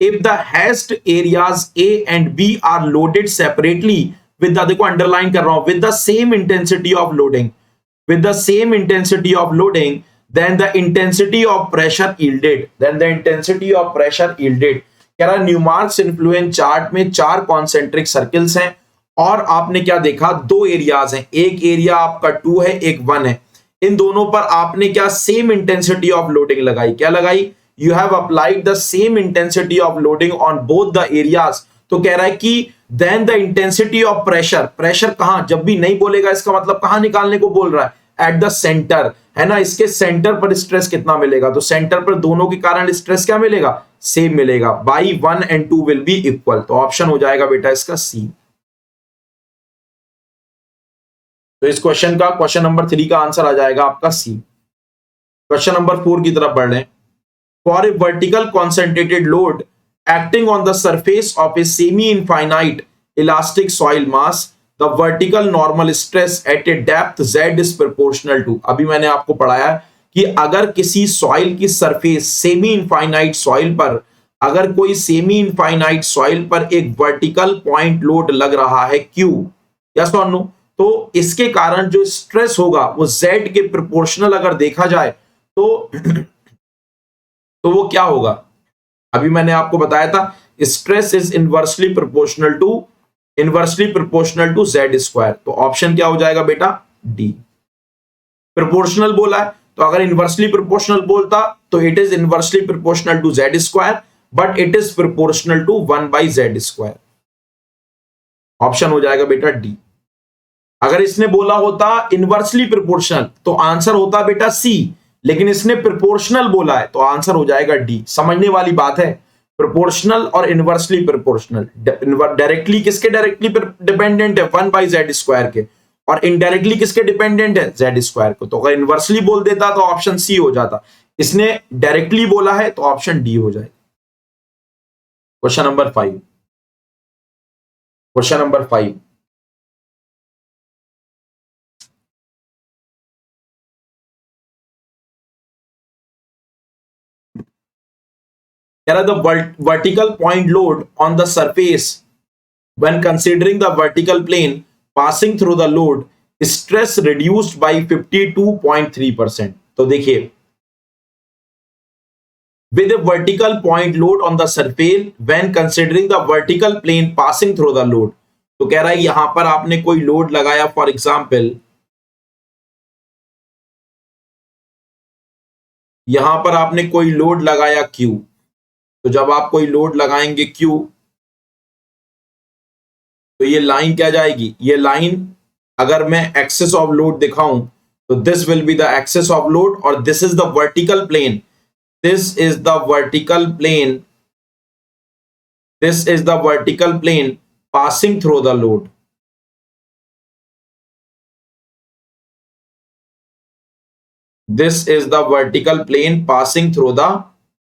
if the hashed areas A and B are loaded separately with the, देखो अंडरलाइन कर रहा हूं, with the same intensity of loading, then the intensity of pressure yielded, कह रहा है न्यूमार्क्स इन्फ्लुएंस चार्ट में 4 कॉन्सेंट्रिक सर्किल्स हैं और आपने क्या देखा? 2 एरियाज हैं, एक एरिया आपका 2 है, एक 1 है। इन दोनों पर आपने क्या सेम इंटेंसिटी ऑफ लोडिंग लगाई? क्या लगाई? You have applied the same intensity of loading on both the areas. तो कह रहा है कि then the intensity of pressure, pressure कहां, जब भी नहीं बोलेगा इसका मतलब कहां निकालने को बोल रहा है, एट द सेंटर, है ना, इसके सेंटर पर स्ट्रेस कितना मिलेगा, तो सेंटर पर दोनों के कारण स्ट्रेस क्या मिलेगा, सेम मिलेगा, by 1 and 2 will be equal. तो ऑप्शन हो जाएगा बेटा इसका सी। तो इस क्वेश्चन का क्वेश्चन नंबर 3 का आंसर आ जाएगा आपका सी। क्वेश्चन नंबर 4 की तरफ बढ़ लें। For a vertical concentrated load acting on the surface of a semi-infinite elastic soil mass, the vertical normal stress at a depth z is proportional to। अभी मैंने आपको पढ़ाया कि अगर किसी सॉइल की सरफेस सेमी इनफाइनाइट सॉइल पर, अगर कोई सेमी इनफाइनाइट सॉइल पर एक वर्टिकल पॉइंट लोड लग रहा है Q, यस और नो, तो इसके कारण जो स्ट्रेस होगा वो Z के प्रोपोर्शनल अगर देखा जाए तो तो वो क्या होगा, अभी मैंने आपको बताया था stress is inversely proportional to Z square. तो ऑप्शन क्या हो जाएगा बेटा, डी। प्रोपोर्शनल बोला है तो अगर इनवर्सली प्रोपोर्शनल बोलता तो it is inversely proportional to Z square, but it is proportional to 1/z square. Option हो जाएगा बेटा डी। अगर इसने बोला होता इनवर्सली प्रोपोर्शनल तो आंसर होता बेटा सी, लेकिन इसने प्रोपोर्शनल बोला है तो आंसर हो जाएगा डी। समझने वाली बात है, प्रोपोर्शनल और इनवर्सली प्रोपोर्शनल, डायरेक्टली किसके डायरेक्टली डिपेंडेंट है, 1/z स्क्वायर के, और इनडायरेक्टली किसके डिपेंडेंट है, z स्क्वायर को। तो अगर इनवर्सली बोल देता तो ऑप्शन सी हो जाता, इसने डायरेक्टली बोला है तो ऑप्शन डी हो जाएगा। Question number 5, question number 5, the vertical point load on the surface when considering the vertical plane passing through the load stress reduced by 52.3%। तो देखिए, with a vertical point load on the surface when considering the vertical plane passing through the load, तो कह रहा है यहां पर आपने कोई लोड लगाया, फॉर एग्जाम्पल यहां पर आपने कोई लोड लगाया Q। तो जब आप कोई लोड लगाएंगे Q तो ये लाइन क्या जाएगी, ये लाइन अगर मैं एक्सेस ऑफ लोड दिखाऊं तो this will be the axis of load और this is the vertical plane, this is the vertical plane, this is the vertical plane passing through the load. This is the vertical plane passing through the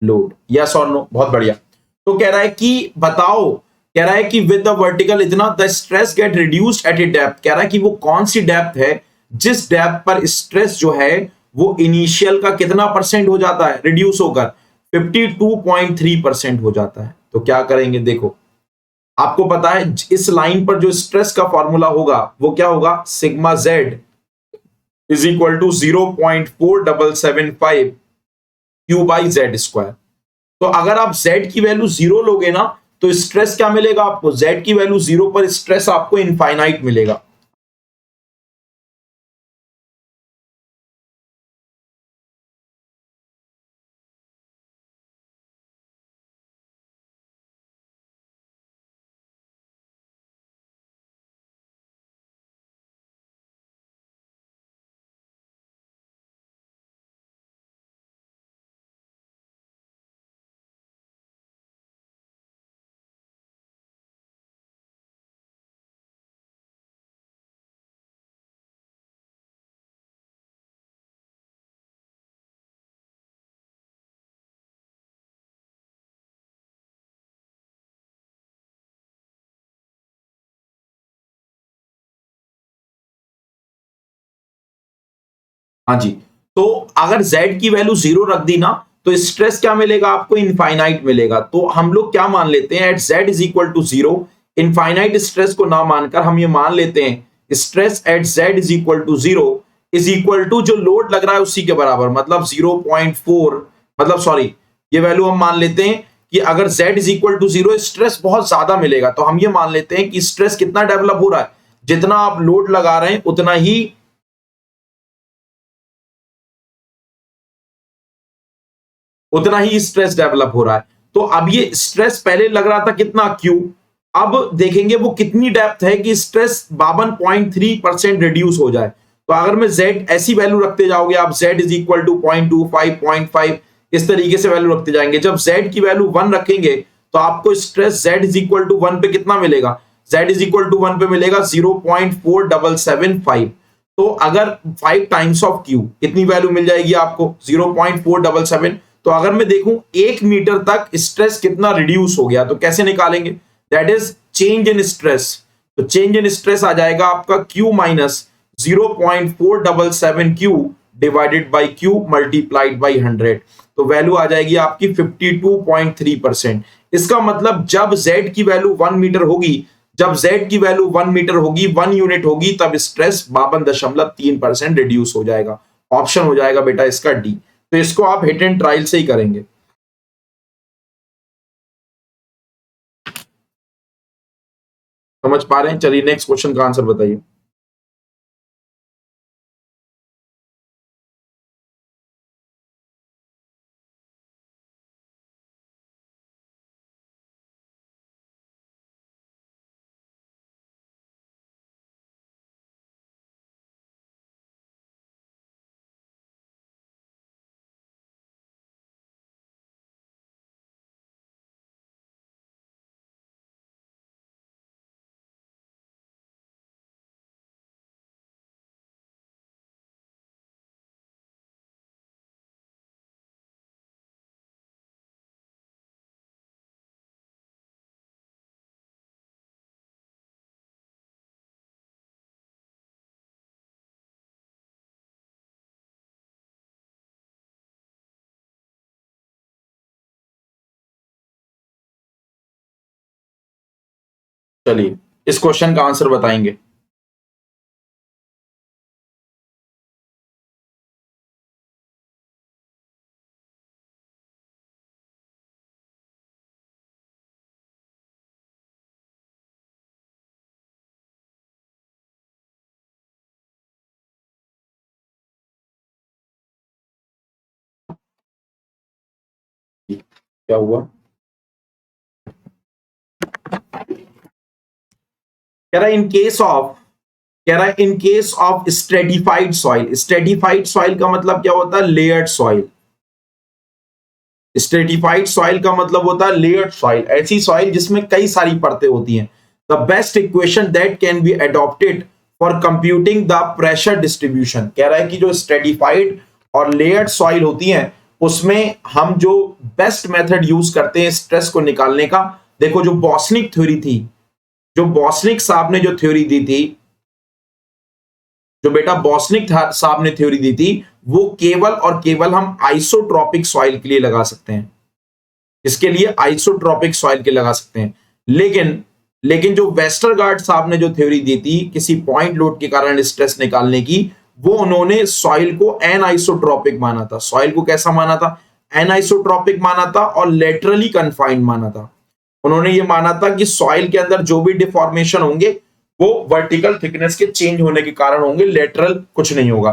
load, yes और नो, बहुत बढ़िया। तो कह रहा है कि बताओ, कह रहा है कि विद द वर्टिकल इतना the stress get reduced at a depth, कह रहा है कि वो कौन सी डेप्थ है जिस डेप्थ पर स्ट्रेस जो है वो इनिशियल का कितना परसेंट हो जाता है, रिड्यूस होकर 52.3% हो जाता है। तो क्या करेंगे, देखो आपको पता है इस लाइन पर जो स्ट्रेस का फॉर्मूला होगा वो क्या होगा, sigma Z is equal to 0.4775 Q/z square. तो अगर आप z की वैल्यू 0 लोगे ना तो स्ट्रेस क्या मिलेगा आपको, z की वैल्यू 0 पर स्ट्रेस आपको इनफाइनाइट मिलेगा। हाँ जी, तो अगर z की वैल्यू 0 रख दी ना तो स्ट्रेस क्या मिलेगा आपको, इनफाइनाइट मिलेगा। तो हम लोग क्या मान लेते हैं, at z is equal to 0, infinite stress को ना मानकर हम ये मान लेते हैं stress at z is equal to 0 is equal to जो लोड लग रहा है उसी के बराबर, मतलब 0.4, मतलब सॉरी ये वैल्यू हम मान लेते हैं कि अगर z is equal to 0 stress बहुत ज्यादा मिलेगा, तो हम ये मान लेते हैं कि स्ट्रेस कितना डेवलप हो रहा है, जितना आप लोड लगा रहे हैं उतना ही उतना ही स्ट्रेस डेवलप हो रहा है। तो अब ये स्ट्रेस पहले लग रहा था कितना Q, अब देखेंगे वो कितनी डेप्थ है कि स्ट्रेस 52.3% रिड्यूस हो जाए। तो अगर मैं Z ऐसी वैल्यू रखते जाओगे आप, Z इज इक्वल टू 0.25 0.5 इस तरीके से वैल्यू रखते जाएंगे, जब Z की वैल्यू 1 रखेंगे तो आपको stress Z is equal to 1 पे कितना मिलेगा, Z इज इक्वल टू 1 पे मिलेगा 0.4775। तो अगर 5 टाइम्स ऑफ Q कितनी वैल्यू मिल जाएगी आपको 0.477। तो अगर मैं देखूं 1 मीटर तक स्ट्रेस कितना रिड्यूस हो गया, तो कैसे निकालेंगे, that is change in stress. तो चेंज इन स्ट्रेस आ जाएगा आपका Q minus 0.477 Q divided by Q multiplied by 100। तो वैल्यू आ जाएगी आपकी 52.3%। इसका मतलब जब Z की वैल्यू 1 मीटर होगी, जब Z की वैल्यू 1 मीटर होगी, 1 यूनिट होगी, तब स्ट्रेस 52.3% रिड्यूस हो जाएगा। ऑप्शन हो जाएगा बेटा इसका डी। तो इसको आप हिट एंड ट्रायल से ही करेंगे। समझ पा रहे हैं? चलिए नेक्स्ट क्वेश्चन का आंसर बताइए। चलिए इस क्वेश्चन का आंसर बताएंगे। क्या हुआ, कह रहा है इन केस ऑफ, कह रहा है in case of stratified soil. Stratified soil का मतलब क्या होता है, लेयर्ड सॉइल। स्ट्रेटिफाइड सॉइल का मतलब होता है लेयर्ड सॉइल, ऐसी सॉइल जिसमें कई सारी परतें होती हैं। The best equation that can be adopted for computing the pressure distribution. कह रहा है कि जो स्ट्रेटिफाइड और लेयर्ड सॉइल होती हैं उसमें हम जो बेस्ट मेथड यूज करते हैं स्ट्रेस को निकालने का, देखो जो बॉस्निक थ्योरी थी, जो बॉस्निक साहब ने जो थ्योरी दी थी, जो बेटा बॉस्निक साहब ने थ्योरी दी थी, वो केवल और केवल हम आइसोट्रॉपिक सॉइल के लिए लगा सकते हैं। इसके लिए आइसोट्रॉपिक सॉइल के लगा सकते हैं। लेकिन लेकिन जो वेस्टरगार्ड साहब ने जो थ्योरी दी थी किसी पॉइंट लोड के कारण स्ट्रेस निकालने की, वो उन्होंने सॉइल को एनआइसोट्रॉपिक माना था। सॉइल को कैसा माना था, एनआइसोट्रॉपिक माना था और लेटरली कन्फाइंड माना था। उन्होंने ये माना था कि सॉइल के अंदर जो भी डिफॉर्मेशन होंगे वो वर्टिकल थिकनेस के चेंज होने के कारण होंगे, लेटरल कुछ नहीं होगा।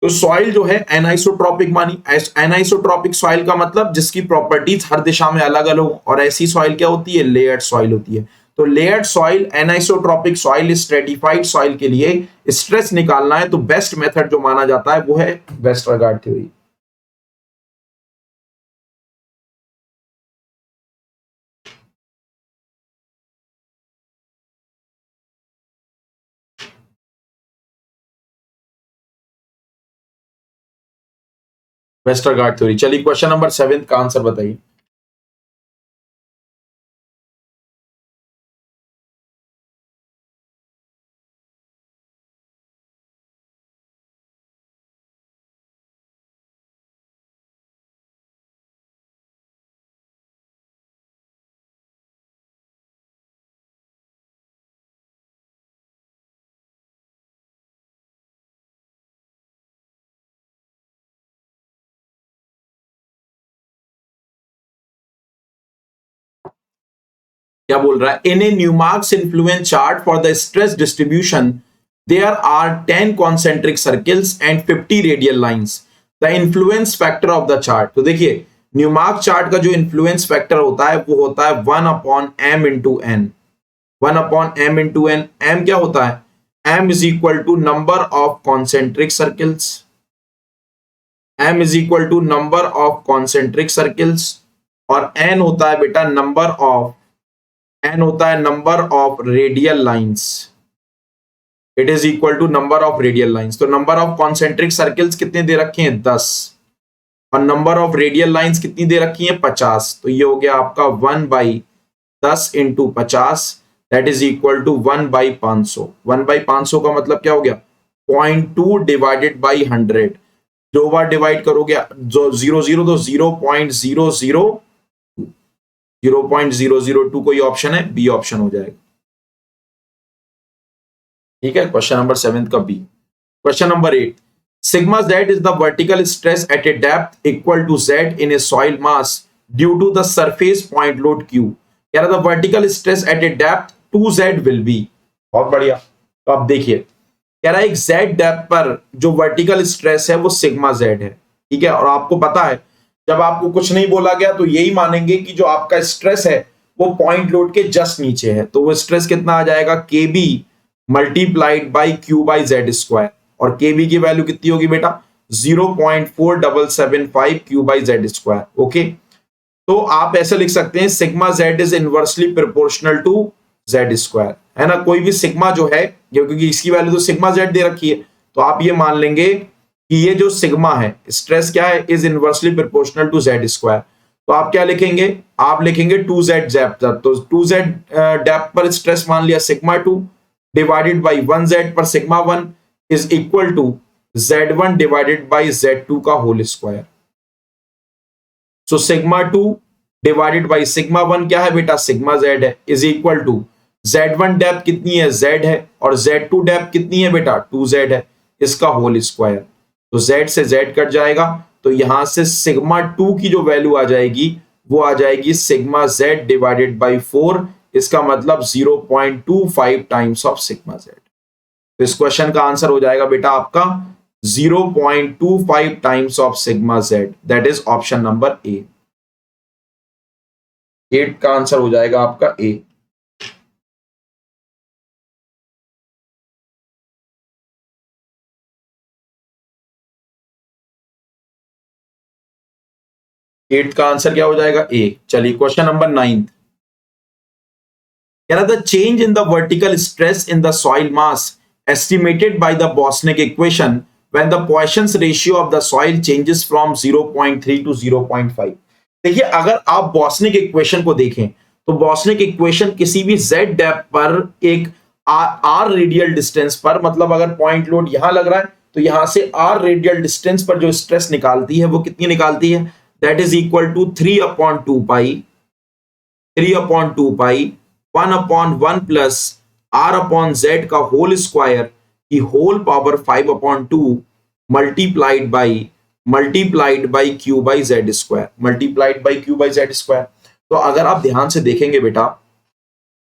तो सॉइल जो है एनाइसोट्रॉपिक मानी। एनाइसोट्रॉपिक सॉइल का मतलब जिसकी प्रॉपर्टीज हर दिशा में अलग अलग हो, और ऐसी सॉइल क्या होती है, लेयर्ड सॉइल होती है। तो layered soil, anisotropic soil, stratified soil के लिए स्ट्रेस निकालना है तो बेस्ट मेथड जो माना जाता है वो है वेस्टरगार्ड थ्योरी। Westergaard theory. चलिए क्वेश्चन नंबर 7 का आंसर बताइए। क्या बोल रहा है, in a Newmark's influence chart for the stress distribution there are 10 concentric circles and 50 radial lines, the influence factor of the chart. तो देखिए न्यूमार्क चार्ट का जो इन्फ्लुएंस फैक्टर होता है वो होता है 1/m into N. 1/m into N. M क्या होता है? m is equal to number of concentric circles. m is equal to number of concentric circles और n होता है बेटा number of radial lines. It is equal to number of radial lines. तो नंबर ऑफ कॉन्सेंट्रिक सर्किल्स कितने दे रखे हैं? 10 और नंबर ऑफ रेडियल लाइंस कितनी दे रखी है? 50। तो ये हो गया आपका 1/10 into 50 that is equal to 1/500। 1/500 का मतलब क्या हो गया? 0.2 डिवाइडेड बाई 100। दो बार डिवाइड करोगे जो 0 तो 0.002 कोई ऑप्शन है? बी ऑप्शन हो जाएगा। ठीक है, क्वेश्चन नंबर 7 का B. Question number 8, sigma z is the vertical stress at a depth equal to z in a soil mass due to the surface point load q। कह रहा था vertical stress at a depth 2z will be। बहुत बढ़िया। तो अब देखिए, कह रहा है एक z डेप्थ पर जो वर्टिकल स्ट्रेस है वो सिग्मा z है। ठीक है, और आपको पता है जब आपको कुछ नहीं बोला गया तो यही मानेंगे कि जो आपका स्ट्रेस है वो पॉइंट लोड के जस्ट नीचे है। तो वो स्ट्रेस कितना आ जाएगा? KB multiplied by Q by Z square. और KB की वैल्यू कितनी होगी बेटा? 0.4775 Q by Z square. Okay, तो आप ऐसे लिख सकते हैं sigma z is inversely proportional to Z square, है ना। कोई भी सिग्मा जो है, क्योंकि इसकी वैल्यू तो सिग्मा z दे रखी है, तो आप ये मान लेंगे कि ये जो सिग्मा है स्ट्रेस क्या है? Is inversely proportional to Z square. तो आप क्या लिखेंगे? आप लिखेंगे 2z डेप्थ। तो 2z डेप्थ पर स्ट्रेस मान लिया सिग्मा 2 डिवाइडेड बाई 1z पर sigma 1 is equal to z1 divided by z2 का whole square. So sigma 2 divided by sigma 1 क्या है बेटा? सिग्मा z है, is equal to z1 depth कितनी है? z है, और z2 डेप्थ कितनी है बेटा? 2z है, इसका होल स्क्वायर। तो z से z कट जाएगा, तो यहां से सिग्मा 2 की जो वैल्यू आ जाएगी वो आ जाएगी सिग्मा z डिवाइडेड बाई 4। इसका मतलब 0.25 टाइम्स ऑफ सिग्मा z। तो इस क्वेश्चन का आंसर हो जाएगा बेटा आपका 0.25 times of sigma z। That is option number A. 8 का आंसर हो जाएगा आपका ए। एट का आंसर क्या हो जाएगा? ए। चलिए क्वेश्चन नंबर 9, कह रहा था change in the vertical stress in the soil mass estimated by the Boussinesq equation when the Poisson's ratio of the soil changes from 0.3 to 0.5। देखिए, अगर आप बॉस्निक इक्वेशन को देखें तो बॉस्निक इक्वेशन किसी भी z डेप्थ पर एक r रेडियल डिस्टेंस पर, मतलब अगर पॉइंट लोड यहां लग रहा है तो यहां से r रेडियल डिस्टेंस पर जो स्ट्रेस निकालती है वो कितनी निकालती है? That is equal to 3/2 pi 1/1 plus r upon z का होल स्क्वायर की whole power 5/2 multiplied by q by Z square, multiplied by q by Z square. तो अगर आप ध्यान से देखेंगे बेटा,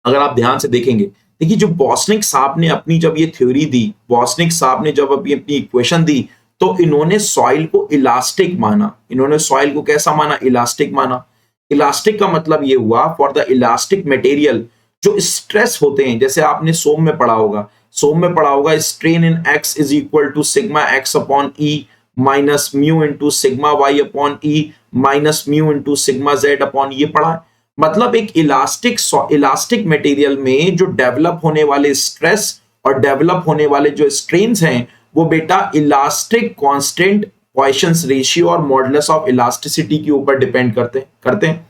अगर आप ध्यान से देखेंगे, देखिए जो बॉस्निक साहब ने अपनी जब ये थ्योरी दी, बॉस्निक साहब ने जब अपनी इक्वेशन दी, तो इन्होंने सॉइल को इलास्टिक माना। इन्होंने सॉइल को कैसा माना? इलास्टिक माना। इलास्टिक का मतलब ये हुआ फॉर द इलास्टिक मटेरियल जो स्ट्रेस होते हैं, जैसे आपने सोम में पढ़ा होगा, strain in X is equal to sigma X upon E minus mu into sigma Y upon E minus mu into sigma Z upon ये पढ़ा है। मतलब एक इलास्टिक मटेरियल में जो डेवलप होने वाले स्ट्रेस और डेवलप होने वाले जो स्ट्रेन्स हैं वो बेटा इलास्टिक कांस्टेंट पॉइसंस रेशियो और मॉडुलस ऑफ इलास्टिसिटी के ऊपर डिपेंड करते हैं।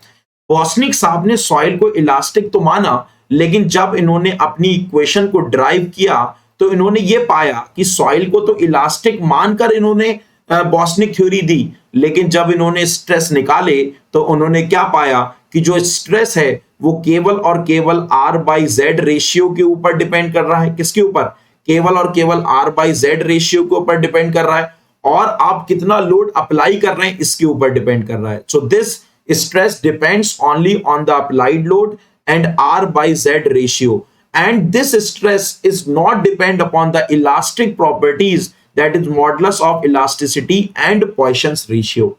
बॉस्निक साहब ने सॉइल को इलास्टिक तो माना, लेकिन जब इन्होंने अपनी इक्वेशन को ड्राइव किया तो इन्होंने ये पाया कि सॉइल को तो इलास्टिक मानकर इन्होंने बॉस्निक थ्योरी दी, लेकिन जब इन्होंने स्ट्रेस निकाले तो उन्होंने क्या पाया कि जो स्ट्रेस है वो केवल और केवल r बाई जेड रेशियो के ऊपर डिपेंड कर रहा है। किसके ऊपर? केवल और केवल r बाई जेड रेशियो के ऊपर डिपेंड कर रहा है, और आप कितना लोड अप्लाई कर रहे हैं इसके ऊपर डिपेंड कर रहा है। So this stress depends only on the applied load and r by Z ratio, and this stress is not depend upon the elastic properties, that is modulus of elasticity and Poisson's ratio.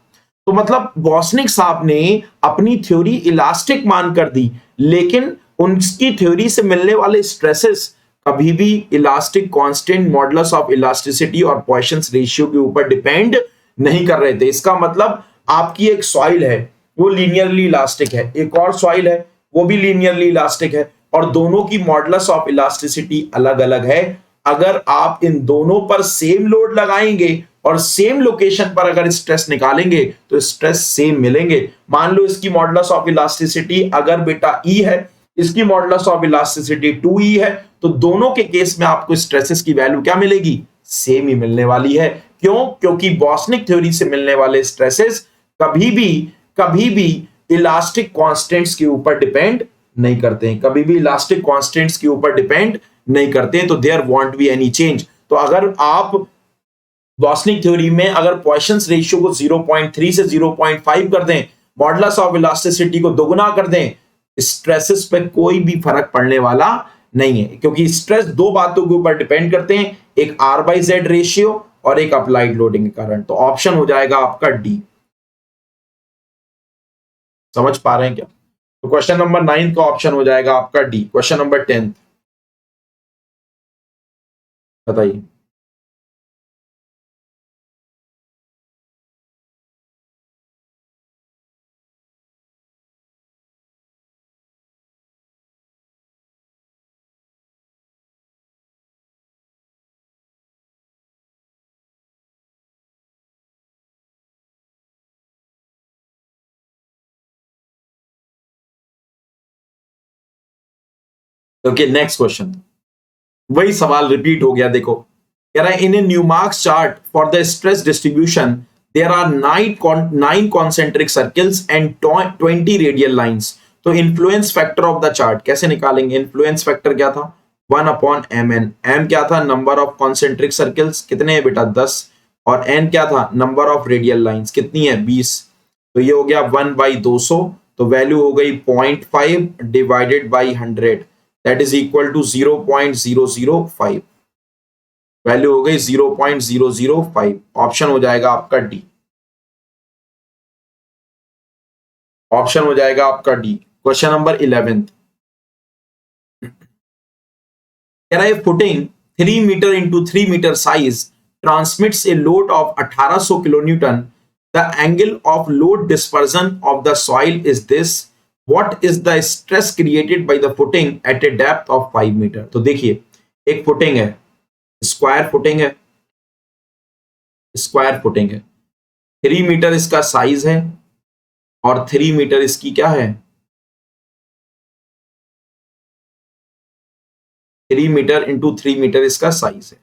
तो मतलब बॉसनिक साहब ने अपनी थ्योरी इलास्टिक मान कर दी, लेकिन उनकी थ्योरी से मिलने वाले स्ट्रेसेस कभी भी elastic constant, modulus of elasticity और पॉइसंस रेशियो के ऊपर डिपेंड नहीं कर रहे थे। इसका मतलब आपकी एक सॉइल है वो लीनियरली इलास्टिक है, एक और सॉइल है वो भी लीनियरली इलास्टिक है, और दोनों की मॉडुलस ऑफ इलास्टिसिटी अलग अलग है। अगर आप इन दोनों पर सेम लोड लगाएंगे और सेम लोकेशन पर अगर स्ट्रेस निकालेंगे तो स्ट्रेस सेम मिलेंगे। मान लो इसकी मॉडुलस ऑफ इलास्टिसिटी अगर बेटा ई है, इसकी मॉडुलस ऑफ इलास्टिसिटी 2e है, तो दोनों के केस में आपको स्ट्रेसेस की वैल्यू क्या मिलेगी? सेम ही मिलने वाली है। क्यों? क्योंकि बॉसनिक थ्योरी से मिलने वाले स्ट्रेसेस कभी भी इलास्टिक कांस्टेंट्स के ऊपर डिपेंड नहीं करते हैं, कभी भी इलास्टिक कांस्टेंट्स के ऊपर डिपेंड नहीं करते, तो there won't be any change. तो अगर आप बॉसनिक थ्योरी में अगर पॉइसंस रेशियो को 0.3 से 0.5 कर दें, मॉडुलस ऑफ इलास्टिसिटी को दोगुना कर दें, स्ट्रेसेस पे कोई भी फर्क पड़ने वाला नहीं है, क्योंकि स्ट्रेस दो बातों के ऊपर डिपेंड करते हैं, एक R/Z रेशियो और एक अप्लाइड लोडिंग के कारण। तो ऑप्शन हो जाएगा आपका डी। समझ पा रहे हैं क्या? तो क्वेश्चन नंबर 9 का ऑप्शन हो जाएगा आपका डी। क्वेश्चन नंबर 10 बताइए। Okay, next question. वही सवाल रिपीट हो गया। देखो कह रहा है in a Newmark's chart for the stress distribution there are 9 concentric circles and 20 radial lines. तो influence factor of the chart कैसे निकालेंगे? इन्फ्लुएंस फैक्टर क्या था? 1/mn। एम क्या था? नंबर ऑफ कॉन्सेंट्रिक सर्कल्स कितने हैं बेटा? 10। और एन क्या था? नंबर ऑफ रेडियल लाइंस कितनी है? 20। तो ये हो गया 1/200। तो वैल्यू हो गई 0.5 divided by 100, that is equal to 0.005। Value हो गई 0.005। ऑप्शन हो जाएगा आपका डी। ऑप्शन हो जाएगा आपका डी। क्वेश्चन नंबर 11 कह रहा है footing 3 metre into 3 metre size transmits a load of 1800 kilo newton. The angle of load dispersion of the soil is this. What is the stress created by the footing at a depth of 5 metre. तो देखिए एक फुटिंग है, स्क्वायर फुटिंग है, स्क्वायर फुटिंग है, 3 मीटर इसका साइज है और 3 मीटर इसकी क्या है? 3 मीटर इंटू 3 मीटर इसका साइज है।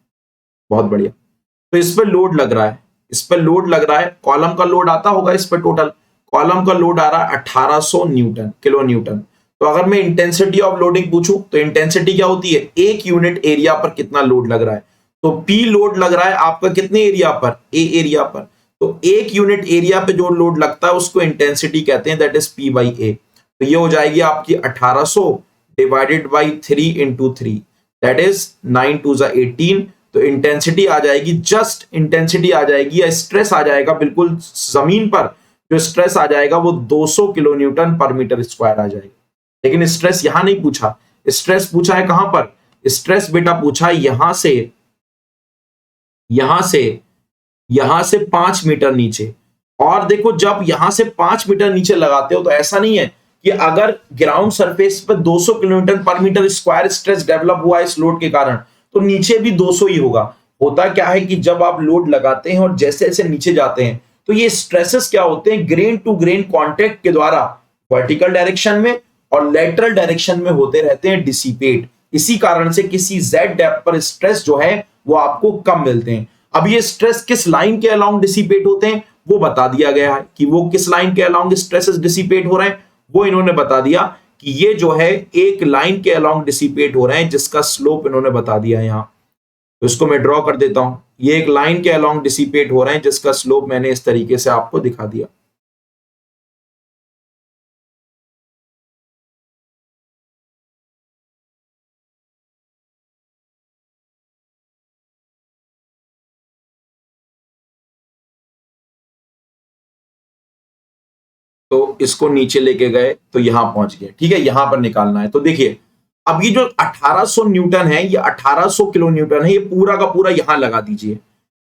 बहुत बढ़िया। तो इस पर लोड लग रहा है, इस पर लोड लग रहा है, कॉलम का लोड आता होगा इस पर, टोटल कॉलम का लोड आ रहा है 1800 न्यूटन, किलो न्यूटन। तो अगर मैं इंटेंसिटी ऑफ लोडिंग पूछूं तो इंटेंसिटी क्या होती है? एक यूनिट एरिया पर कितना लोड लग रहा है। तो पी लोड लग रहा है आपका कितने एरिया पर? ए एरिया पर। तो एक यूनिट एरिया पे जो लोड लगता है उसको इंटेंसिटी कहते हैं, दैट इज पी बाई ए। तो ये हो जाएगी आपकी 1800 divided by 3 into 3, that is 9 2 18। तो इंटेंसिटी आ जाएगी, जस्ट इंटेंसिटी आ जाएगी या स्ट्रेस आ जाएगा, बिल्कुल जमीन पर जो स्ट्रेस आ जाएगा वो 200 किलो न्यूटन पर मीटर स्क्वायर आ जाएगा। लेकिन स्ट्रेस यहां नहीं पूछा, स्ट्रेस पूछा है कहां पर? स्ट्रेस बेटा पूछा है यहां से, यहां से, यहां से 5 मीटर नीचे। और देखो जब यहां से 5 मीटर नीचे लगाते हो तो ऐसा नहीं है कि अगर ग्राउंड सरफेस पर 200 किलोमीटर पर मीटर स्क्वायर स्ट्रेस डेवलप हुआ इस लोड के कारण तो नीचे भी 200 ही होगा। होता क्या है कि जब आप लोड लगाते हैं और जैसे जैसे नीचे जाते हैं तो ये स्ट्रेसेस क्या होते हैं? ग्रेन टू ग्रेन कांटेक्ट के द्वारा वर्टिकल डायरेक्शन में और लेटरल डायरेक्शन में होते रहते हैं डिसिपेट। इसी कारण से किसी जेड डेप्थ पर स्ट्रेस जो है वो आपको कम मिलते हैं। अब ये स्ट्रेस किस लाइन के अलोंग डिसिपेट होते हैं वो बता दिया गया है कि वो किस लाइन के अलोंग स्ट्रेसेस डिसिपेट हो रहे हैं, वो इन्होंने बता दिया कि ये जो है एक लाइन के अलोंग डिसिपेट हो रहे हैं जिसका स्लोप इन्होंने बता दिया यहां। तो इसको मैं ड्रॉ कर देता हूं, ये एक लाइन के अलोंग डिसिपेट हो रहे हैं जिसका स्लोप मैंने इस तरीके से आपको दिखा दिया। तो इसको नीचे लेके गए तो यहां पहुंच गए। ठीक है, यहां पर निकालना है। तो देखिए अब ये जो 1800 न्यूटन है, ये 1800 किलो न्यूटन है, ये पूरा का पूरा यहां लगा दीजिए।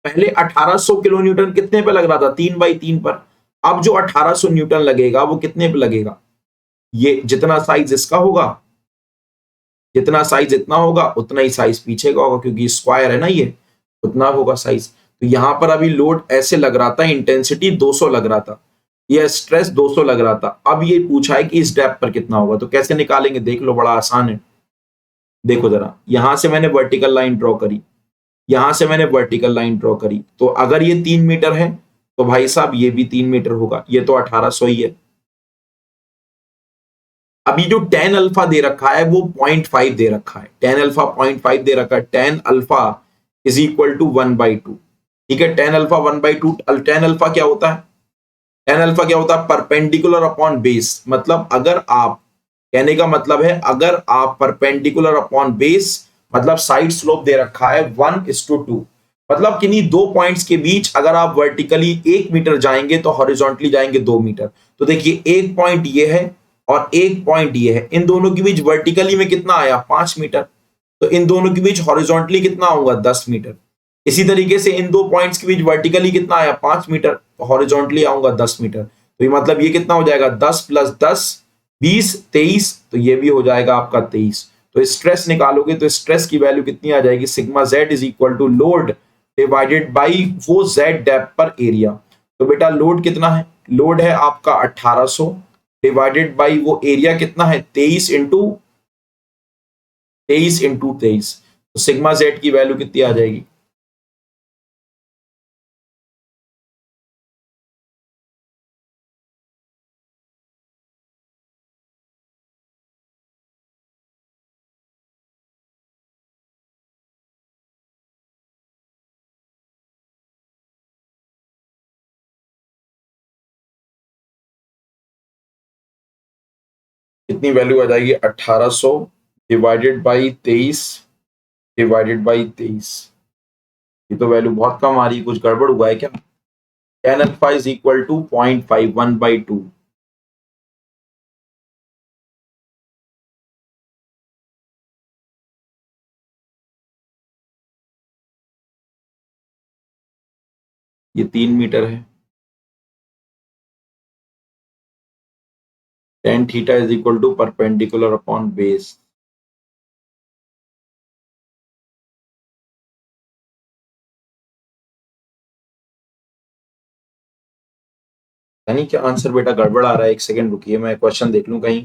पहले 1800 किलो न्यूटन कितने पे लग रहा था? 3/3 पर। अब जो 1800 न्यूटन लगेगा वो कितने पे लगेगा? ये जितना साइज इसका होगा, जितना साइज इतना होगा, उतना ही साइज पीछे का होगा, क्योंकि स्क्वायर है ना ये, उतना होगा साइज। तो यहां पर अभी लोड ऐसे लग रहा था, इंटेंसिटी 200 लग रहा था, ये स्ट्रेस 200 लग रहा था। अब ये पूछा है कि इस डेप्थ पर कितना होगा, तो कैसे निकालेंगे? देख लो, बड़ा आसान है। देखो जरा, यहां से मैंने वर्टिकल लाइन ड्रॉ करी, यहां से मैंने वर्टिकल लाइन ड्रॉ करी, तो अगर ये 3 मीटर है तो भाई साहब ये भी 3 मीटर होगा, ये तो 1800 ही है। अभी जो टेन अल्फा दे रखा है वो 0.5 दे रखा है, टेन अल्फा 0.5 दे रखा है, tan alpha is equal to 1/2। ठीक है, टेन अल्फा 1/2। टेन अल्फा क्या होता है? टेन अल्फा क्या होता है? Perpendicular upon base. मतलब अगर आप, कहने का मतलब है अगर आप परपेंडिकुलर अपॉन बेस, मतलब साइड स्लोप दे रखा है 1:2, मतलब किन्हीं दो पॉइंट्स के बीच अगर आप वर्टिकली 1 मीटर जाएंगे तो हॉरिजॉन्टली जाएंगे 2 मीटर। तो देखिए एक पॉइंट ये है और एक पॉइंट ये है, इन दोनों के बीच वर्टिकली में कितना आया? 5 मीटर। तो इन दोनों के बीच हॉरिजॉन्टली कितना होगा? 10 मीटर। इसी तरीके से इन दो पॉइंट्स के बीच वर्टिकली कितना आया? 5 मीटर। तो हॉरिजॉन्टली आऊंगा 10 मीटर। तो ये मतलब ये कितना हो जाएगा? 10 + 10 20 23। तो ये भी हो जाएगा आपका 23। तो स्ट्रेस निकालोगे तो स्ट्रेस की वैल्यू कितनी आ जाएगी? Sigma Z is equal to load divided by वो जेड डेप्थ पर एरिया। तो बेटा लोड कितना है? लोड है आपका 1800 डिवाइडेड बाई वो एरिया कितना है? 23 × 23। तो सिग्मा जेड की वैल्यू कितनी आ जाएगी? कितनी वैल्यू आ जाएगी? 1800 डिवाइडेड बाई 23 डिवाइडेड बाई 23। ये तो वैल्यू बहुत कम आ रही है, कुछ गड़बड़ हुआ है क्या? Tan alpha is equal to 0.5, 1/2। ये 3 मीटर है। Tan theta is equal to perpendicular upon base. यानी क्या आंसर बेटा गड़बड़ आ रहा है? एक सेकंड रुकिए, मैं क्वेश्चन देख लूं कहीं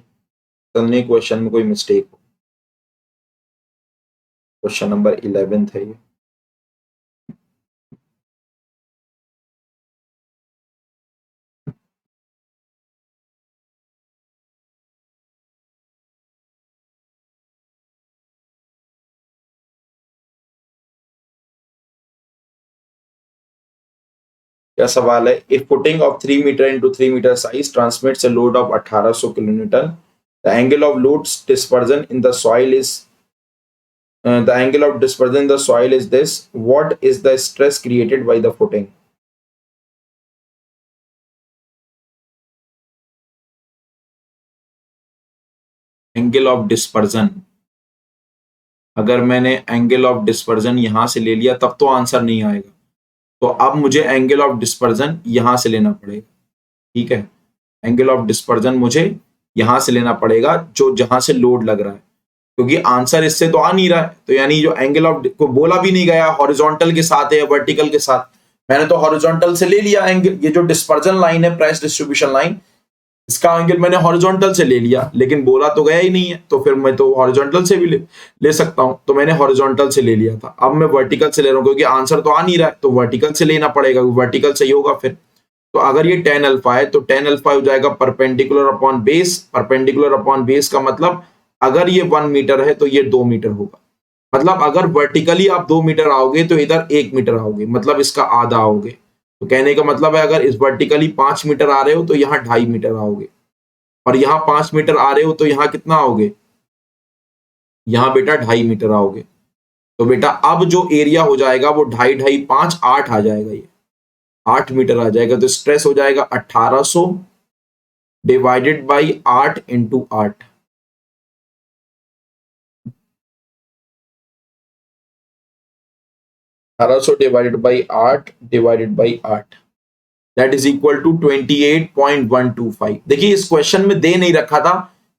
चलने क्वेश्चन में कोई मिस्टेक हो। क्वेश्चन नंबर 11 है ये। क्या सवाल है? If footing of 3 metre into 3 metre size transmits a load of 1800 kilonewton, the angle of load dispersion in the soil is the angle of dispersion in the soil is this. What is the stress created by the footing? Angle of dispersion. अगर मैंने एंगल ऑफ डिस्पर्जन यहां से ले लिया तब तो आंसर नहीं आएगा। तो अब मुझे एंगल ऑफ डिस्पर्जन यहां से लेना पड़ेगा। ठीक है, एंगल ऑफ डिस्पर्जन मुझे यहां से लेना पड़ेगा, जो जहां से लोड लग रहा है, क्योंकि आंसर इससे तो आ नहीं रहा है। तो यानी जो एंगल ऑफ को बोला भी नहीं गया हॉरिजॉन्टल के साथ है या वर्टिकल के साथ, मैंने तो हॉरिजॉन्टल से ले लिया एंगल। ये जो डिस्पर्जन लाइन है, प्रेस डिस्ट्रीब्यूशन लाइन, इसका एंगल मैंने हॉरिजॉन्टल से ले लिया, लेकिन बोला तो गया ही नहीं है, तो फिर मैं तो हॉरिजॉन्टल से भी ले सकता हूं। तो मैंने हॉरिजॉन्टल से ले लिया था, अब मैं वर्टिकल से ले रहा हूं, क्योंकि आंसर तो आ नहीं रहा है, तो वर्टिकल से लेना पड़ेगा, वर्टिकल सही होगा फिर। तो अगर ये टेन अल्फा है तो टेन अल्फा हो जाएगा perpendicular upon base. Perpendicular upon base का मतलब अगर ये 1 मीटर है तो ये 2 मीटर होगा। मतलब अगर वर्टिकली आप 2 मीटर आओगे तो इधर 1 मीटर आओगे, मतलब इसका आधा आओगे। तो कहने का मतलब है अगर इस वर्टिकली 5 मीटर आ रहे हो तो यहाँ 2.5 मीटर आओगे, और यहाँ 5 मीटर आ रहे हो तो यहाँ कितना आओगे? यहाँ बेटा 2.5 मीटर आओगे। तो बेटा अब जो एरिया हो जाएगा वो 2.5 2.5 5 8 आ जाएगा, ये 8 मीटर आ जाएगा। तो स्ट्रेस हो जाएगा 1800 divided by 8 into 8। 1800 divided by 8 divided by 8 that is equal to 28.125। देखिए इस क्वेश्चन में दे नहीं रखा था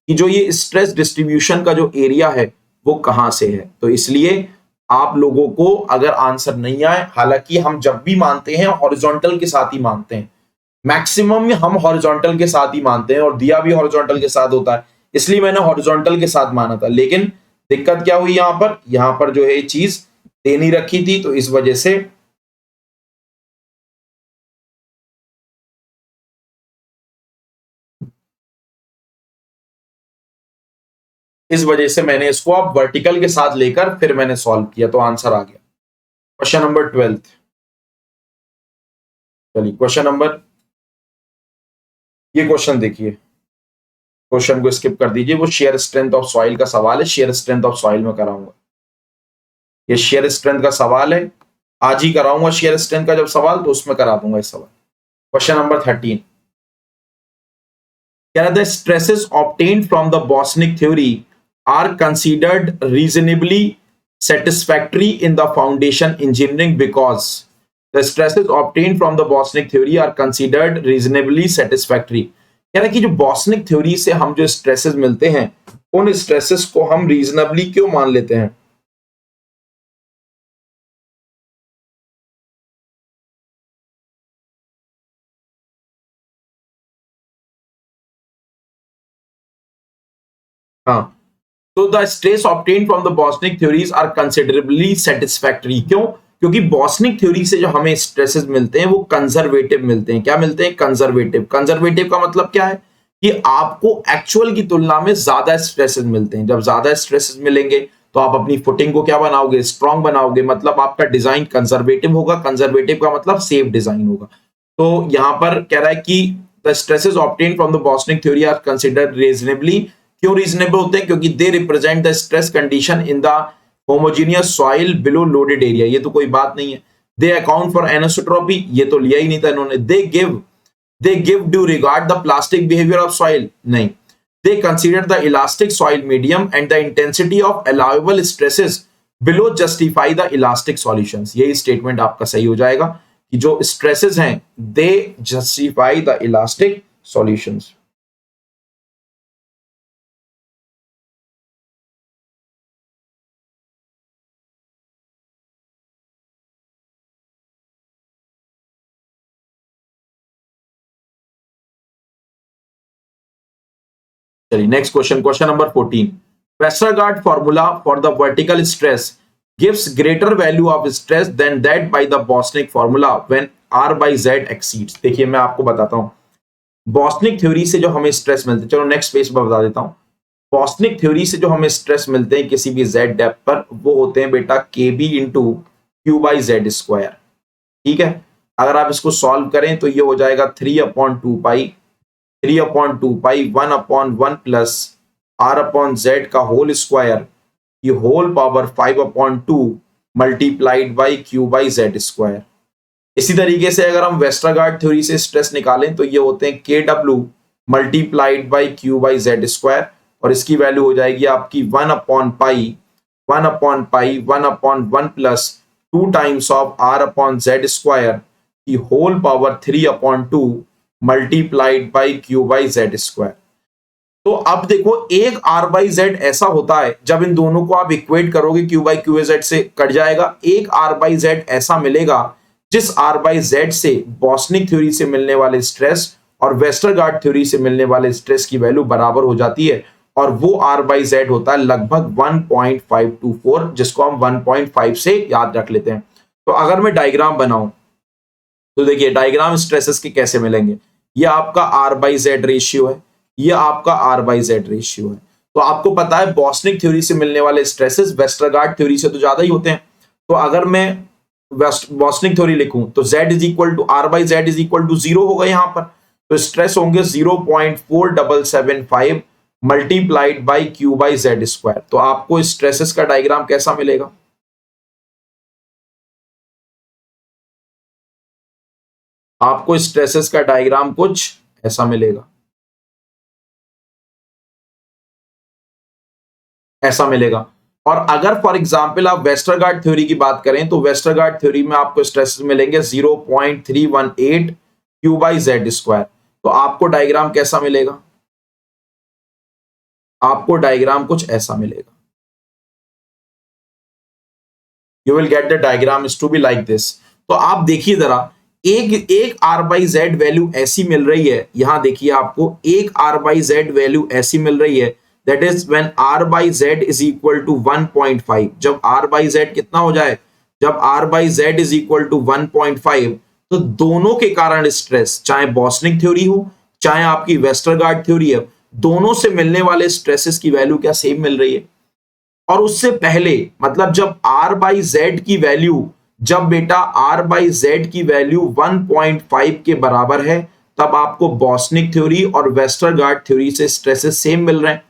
कि जो ये स्ट्रेस डिस्ट्रीब्यूशन का जो एरिया है वो कहां से है, तो इसलिए आप लोगों को अगर आंसर नहीं आए, हालांकि हम जब भी मानते हैं हॉरिजॉन्टल के साथ ही मानते हैं, मैक्सिमम में हम हॉरिजॉन्टल के साथ ही मानते हैं और दिया भी हॉरिजॉन्टल के साथ होता है, इसलिए मैंने हॉरिजॉन्टल के साथ माना था। लेकिन दिक्कत क्या हुई यहां पर जो है चीज दे नहीं रखी थी, तो इस वजह से मैंने इसको आप वर्टिकल के साथ लेकर फिर मैंने सॉल्व किया, तो आंसर आ गया। Question number 12। चलिए क्वेश्चन नंबर, ये क्वेश्चन देखिए, क्वेश्चन को स्किप कर दीजिए, वो शेयर स्ट्रेंथ ऑफ सॉइल का सवाल है, शेयर स्ट्रेंथ ऑफ सॉइल में कराऊंगा। ये शेयर स्ट्रेंथ का सवाल है, आज ही कराऊंगा शेयर स्ट्रेंथ का जब सवाल, तो उसमें करा दूंगा इस सवाल। क्वेश्चन नंबर 13, क्या the stresses obtained from the Boussinesq theory are considered reasonably satisfactory in the foundation engineering because the stresses obtained from the Bosnic theory are considered reasonably satisfactory। कह रहा है कि जो बॉस्निक थ्योरी से हम जो स्ट्रेसेस मिलते हैं उन स्ट्रेसेस को हम रीजनेबली क्यों मान लेते हैं। हाँ, तो the stress obtained from the Boussinesq theories are considerably satisfactory, क्यों? क्योंकि बॉस्निक थ्योरी से जो हमें स्ट्रेसेस मिलते हैं वो कंजर्वेटिव मिलते हैं। क्या मिलते हैं? कंजर्वेटिव। कंजर्वेटिव का मतलब क्या है कि आपको एक्चुअल की तुलना में ज्यादा स्ट्रेसेस मिलते हैं। जब ज्यादा स्ट्रेसेस मिलेंगे तो आप अपनी फुटिंग को क्या बनाओगे? स्ट्रॉन्ग बनाओगे, मतलब आपका डिजाइन कंजर्वेटिव होगा। कंजर्वेटिव का मतलब सेफ डिजाइन होगा। तो यहां पर कह रहा है कि the stresses obtained from the Boussinesq theory are considered reasonably. क्यों रीजनेबल होते हैं? क्योंकि they represent the stress condition in the homogeneous soil below loaded area. ये तो कोई बात नहीं है। दे अकाउंट फॉर एनोसोट्रॉपी, ये तो लिया ही नहीं था इन्होंने। They give due regard the plastic behaviour of soil, नहीं। They consider the elastic soil medium and the intensity of allowable stresses below justify the elastic solutions. यही स्टेटमेंट आपका सही हो जाएगा कि जो स्ट्रेसेस हैं they justify the elastic solutions. चलिए next question, question number 14। Westergaard formula for the vertical stress gives greater value of stress than that by the Bosnick formula when R by Z exceeds। देखिए मैं आपको बताता हूं, बॉस्निक थ्योरी से जो हमें स्ट्रेस मिलते हैं, चलो नेक्स्ट पेज पर बता देता हूं। बॉस्निक थ्योरी से जो हमें स्ट्रेस मिलते हैं किसी भी Z डेप्थ पर, वो होते हैं बेटा KB into Q by Z square. ठीक है, अगर आप इसको सॉल्व करें तो ये हो जाएगा 3/2 पाई, 3/2 पाई 1/1 प्लस R/Z का होल स्क्वायर, ये whole power 5/2 multiplied by Q by Z square. इसी तरीके से अगर हम वेस्टरगार्ड थ्योरी से स्ट्रेस निकालें तो ये होते हैं KW multiplied by Q by Z square, और इसकी वैल्यू हो जाएगी आपकी 1/पाई 1/1 plus 2 times of R/Z square की whole power 3/2 multiplied by Q by Z square. तो अब देखो, एक R बाई जेड ऐसा होता है जब इन दोनों को आप इक्वेट करोगे क्यू बाई क्यू जेड से कट जाएगा। एक R बाई जेड ऐसा मिलेगा जिस R बाई जेड से बॉस्निक थ्योरी से मिलने वाले स्ट्रेस और वेस्टरगार्ड थ्योरी से मिलने वाले स्ट्रेस की वैल्यू बराबर हो जाती है, और वो R बाई जेड होता है लगभग 1.524, जिसको हम 1.5 से याद रख लेते हैं। तो अगर मैं डायग्राम बनाऊं तो देखिए डायग्राम स्ट्रेसेस के कैसे मिलेंगे। ये आपका R बाई जेड रेशियो है, ये आपका R बाई जेड रेशियो है। तो आपको पता है बॉस्निक थ्योरी से मिलने वाले स्ट्रेसेस वेस्टरगार्ड थ्योरी से तो ज्यादा ही होते हैं। तो अगर मैं बॉस्निक थ्योरी लिखूं तो Z is equal to R by Z is equal to 0 होगा यहां पर। तो स्ट्रेस होंगे 0.4775 multiplied by Q by Z square. तो आपको स्ट्रेसेस का डायग्राम कैसा मिलेगा? आपको स्ट्रेसेस का डायग्राम कुछ ऐसा मिलेगा। ऐसा मिलेगा। और अगर फॉर एग्जाम्पल आप वेस्टरगार्ड थ्योरी की बात करें तो वेस्टरगार्ड थ्योरी में आपको स्ट्रेसेस मिलेंगे 0.318 क्यू बाई जेड स्क्वायर। तो आपको डायग्राम कैसा मिलेगा? आपको डायग्राम कुछ ऐसा मिलेगा। You will get the diagram is to be like this. तो आप देखिए जरा, एक आर बाई जेड वैल्यू ऐसी मिल रही है, यहां देखिए आपको एक आर बाई जेड वैल्यू ऐसी मिल रही है, that is when R by Z is equal to 1.5। जब आर बाई जेड कितना हो जाए, जब R by Z is equal to 1.5, तो दोनों के कारण स्ट्रेस, चाहे बॉस्निक थ्योरी हो चाहे आपकी वेस्टरगार्ड थ्योरी है, दोनों से मिलने वाले स्ट्रेसेस की वैल्यू क्या सेम मिल रही है। और उससे पहले मतलब जब r बाई जेड की वैल्यू, जब बेटा r बाई जेड की वैल्यू 1.5 के बराबर है, तब आपको बॉस्निक थ्योरी और वेस्टरगार्ड थ्योरी से स्ट्रेसेस सेम मिल रहे हैं।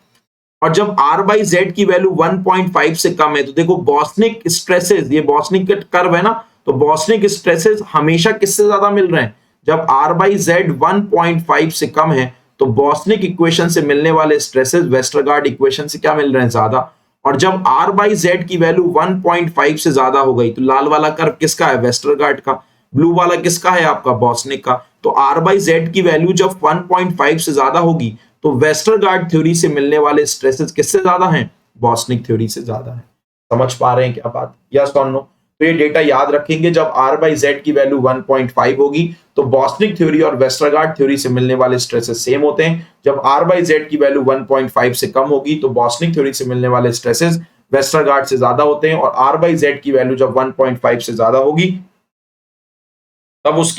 और जब r बाई जेड की वैल्यू 1.5 से कम है, तो देखो बॉस्निक स्ट्रेसेस, ये बॉस्निक का कर्व है ना, तो बॉस्निक स्ट्रेसेस हमेशा किससे ज्यादा मिल रहे हैं? जब r बाई जेड 1.5 से कम है, तो बॉस्निक इक्वेशन से मिलने वाले स्ट्रेसेस वेस्टरगार्ड इक्वेशन से क्या मिल रहे हैं? ज्यादा। और जब r बाई जेड की वैल्यू 1.5 से ज्यादा हो गई, तो लाल वाला कर्व किसका है? वेस्टरगार्ड का। ब्लू वाला किसका है? आपका बॉस्निक का। तो r बाई जेड की वैल्यू जब 1.5 से ज्यादा होगी, तो वेस्टरगार्ड थ्योरी से मिलने वाले स्ट्रेसेस किससे ज्यादा हैं? बॉस्निक थ्योरी से ज्यादा है। समझ पा रहे हैं क्या बात? यस और नो? तो ये डेटा याद रखेंगे, जब r बाई जेड की वैल्यू 1.5 होगी तो बॉस्निक थ्योरी और वेस्टरगार्ड थ्योरी से मिलने वाले स्ट्रेसेस सेम होते हैं। जब r बाई जेड की वैल्यू 1.5 से कम होगी तो बॉस्निक थ्योरी से मिलने वाले स्ट्रेसेस वेस्टरगार्ड से ज्यादा होते हैं। और r बाई जेड की वैल्यू जब 1.5 से ज्यादा होगी, तब उस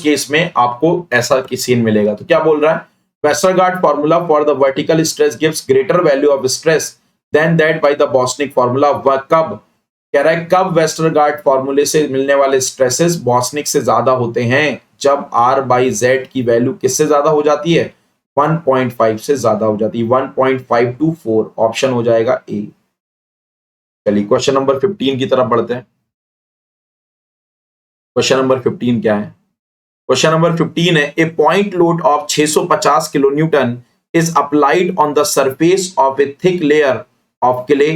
केस में आपको ऐसा की सीन मिलेगा। तो क्या बोल रहा है? Westergaard formula for the vertical stress gives greater value of stress than that by the Boussinesq formula. कब? कह रहा है कब वेस्टरगार्ड फॉर्मूले से मिलने वाले स्ट्रेसेस बॉस्निक से ज्यादा होते हैं? जब r बाई जेड की वैल्यू किससे ज्यादा हो जाती है? 1.5 से ज्यादा हो जाती है। 1.524 ऑप्शन हो जाएगा ए। चलिए क्वेश्चन नंबर 15 की तरफ बढ़ते हैं। क्वेश्चन नंबर 15 क्या है? क्वेश्चन नंबर 15 है, a point load of 650 kilo newton is applied on the surface of a thick layer of clay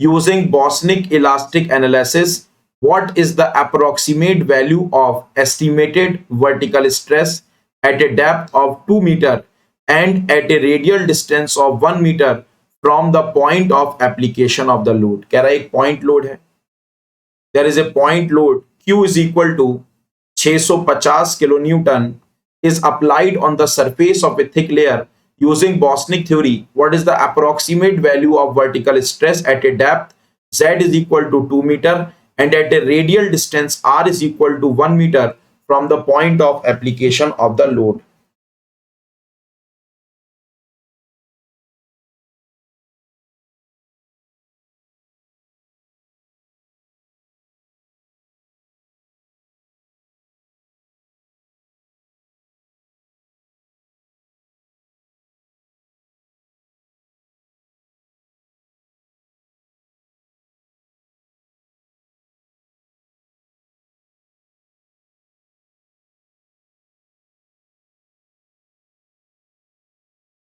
using Boussinesq elastic analysis. What is the approximate value of estimated vertical stress at a depth of 2 meter and at a radial distance of 1 meter from the point of application of the load. कह रहा है एक पॉइंट लोड है, there is a point load Q is equal to 650 kilonewton is applied on the surface of a thick layer using Bosnick theory. What is the approximate value of vertical stress at a depth Z is equal to 2 meter and at a radial distance R is equal to 1 meter from the point of application of the load?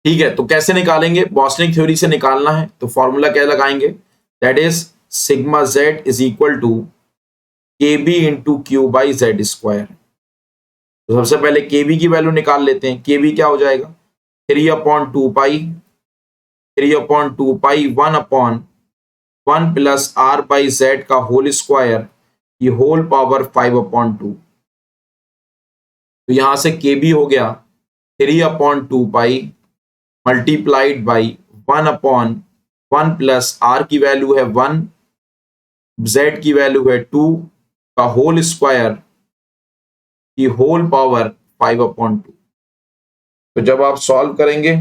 ठीक है, तो कैसे निकालेंगे? बॉस्निक थ्योरी से निकालना है तो फॉर्मूला क्या लगाएंगे? That is sigma Z is equal to K B into Q by Z square. तो सबसे पहले के बी की वैल्यू निकाल लेते हैं। के बी क्या हो जाएगा? 3/2 pi 3/2 pi 1/1 plus R by Z का होल स्क्वायर, ये होल पावर 5/2। तो यहां से के बी हो गया 3/2 pi multiplied by 1/1 plus R की वैल्यू है 1, जेड की वैल्यू है 2 का होल स्क्वायर की होल पावर 5/2। तो जब आप सॉल्व करेंगे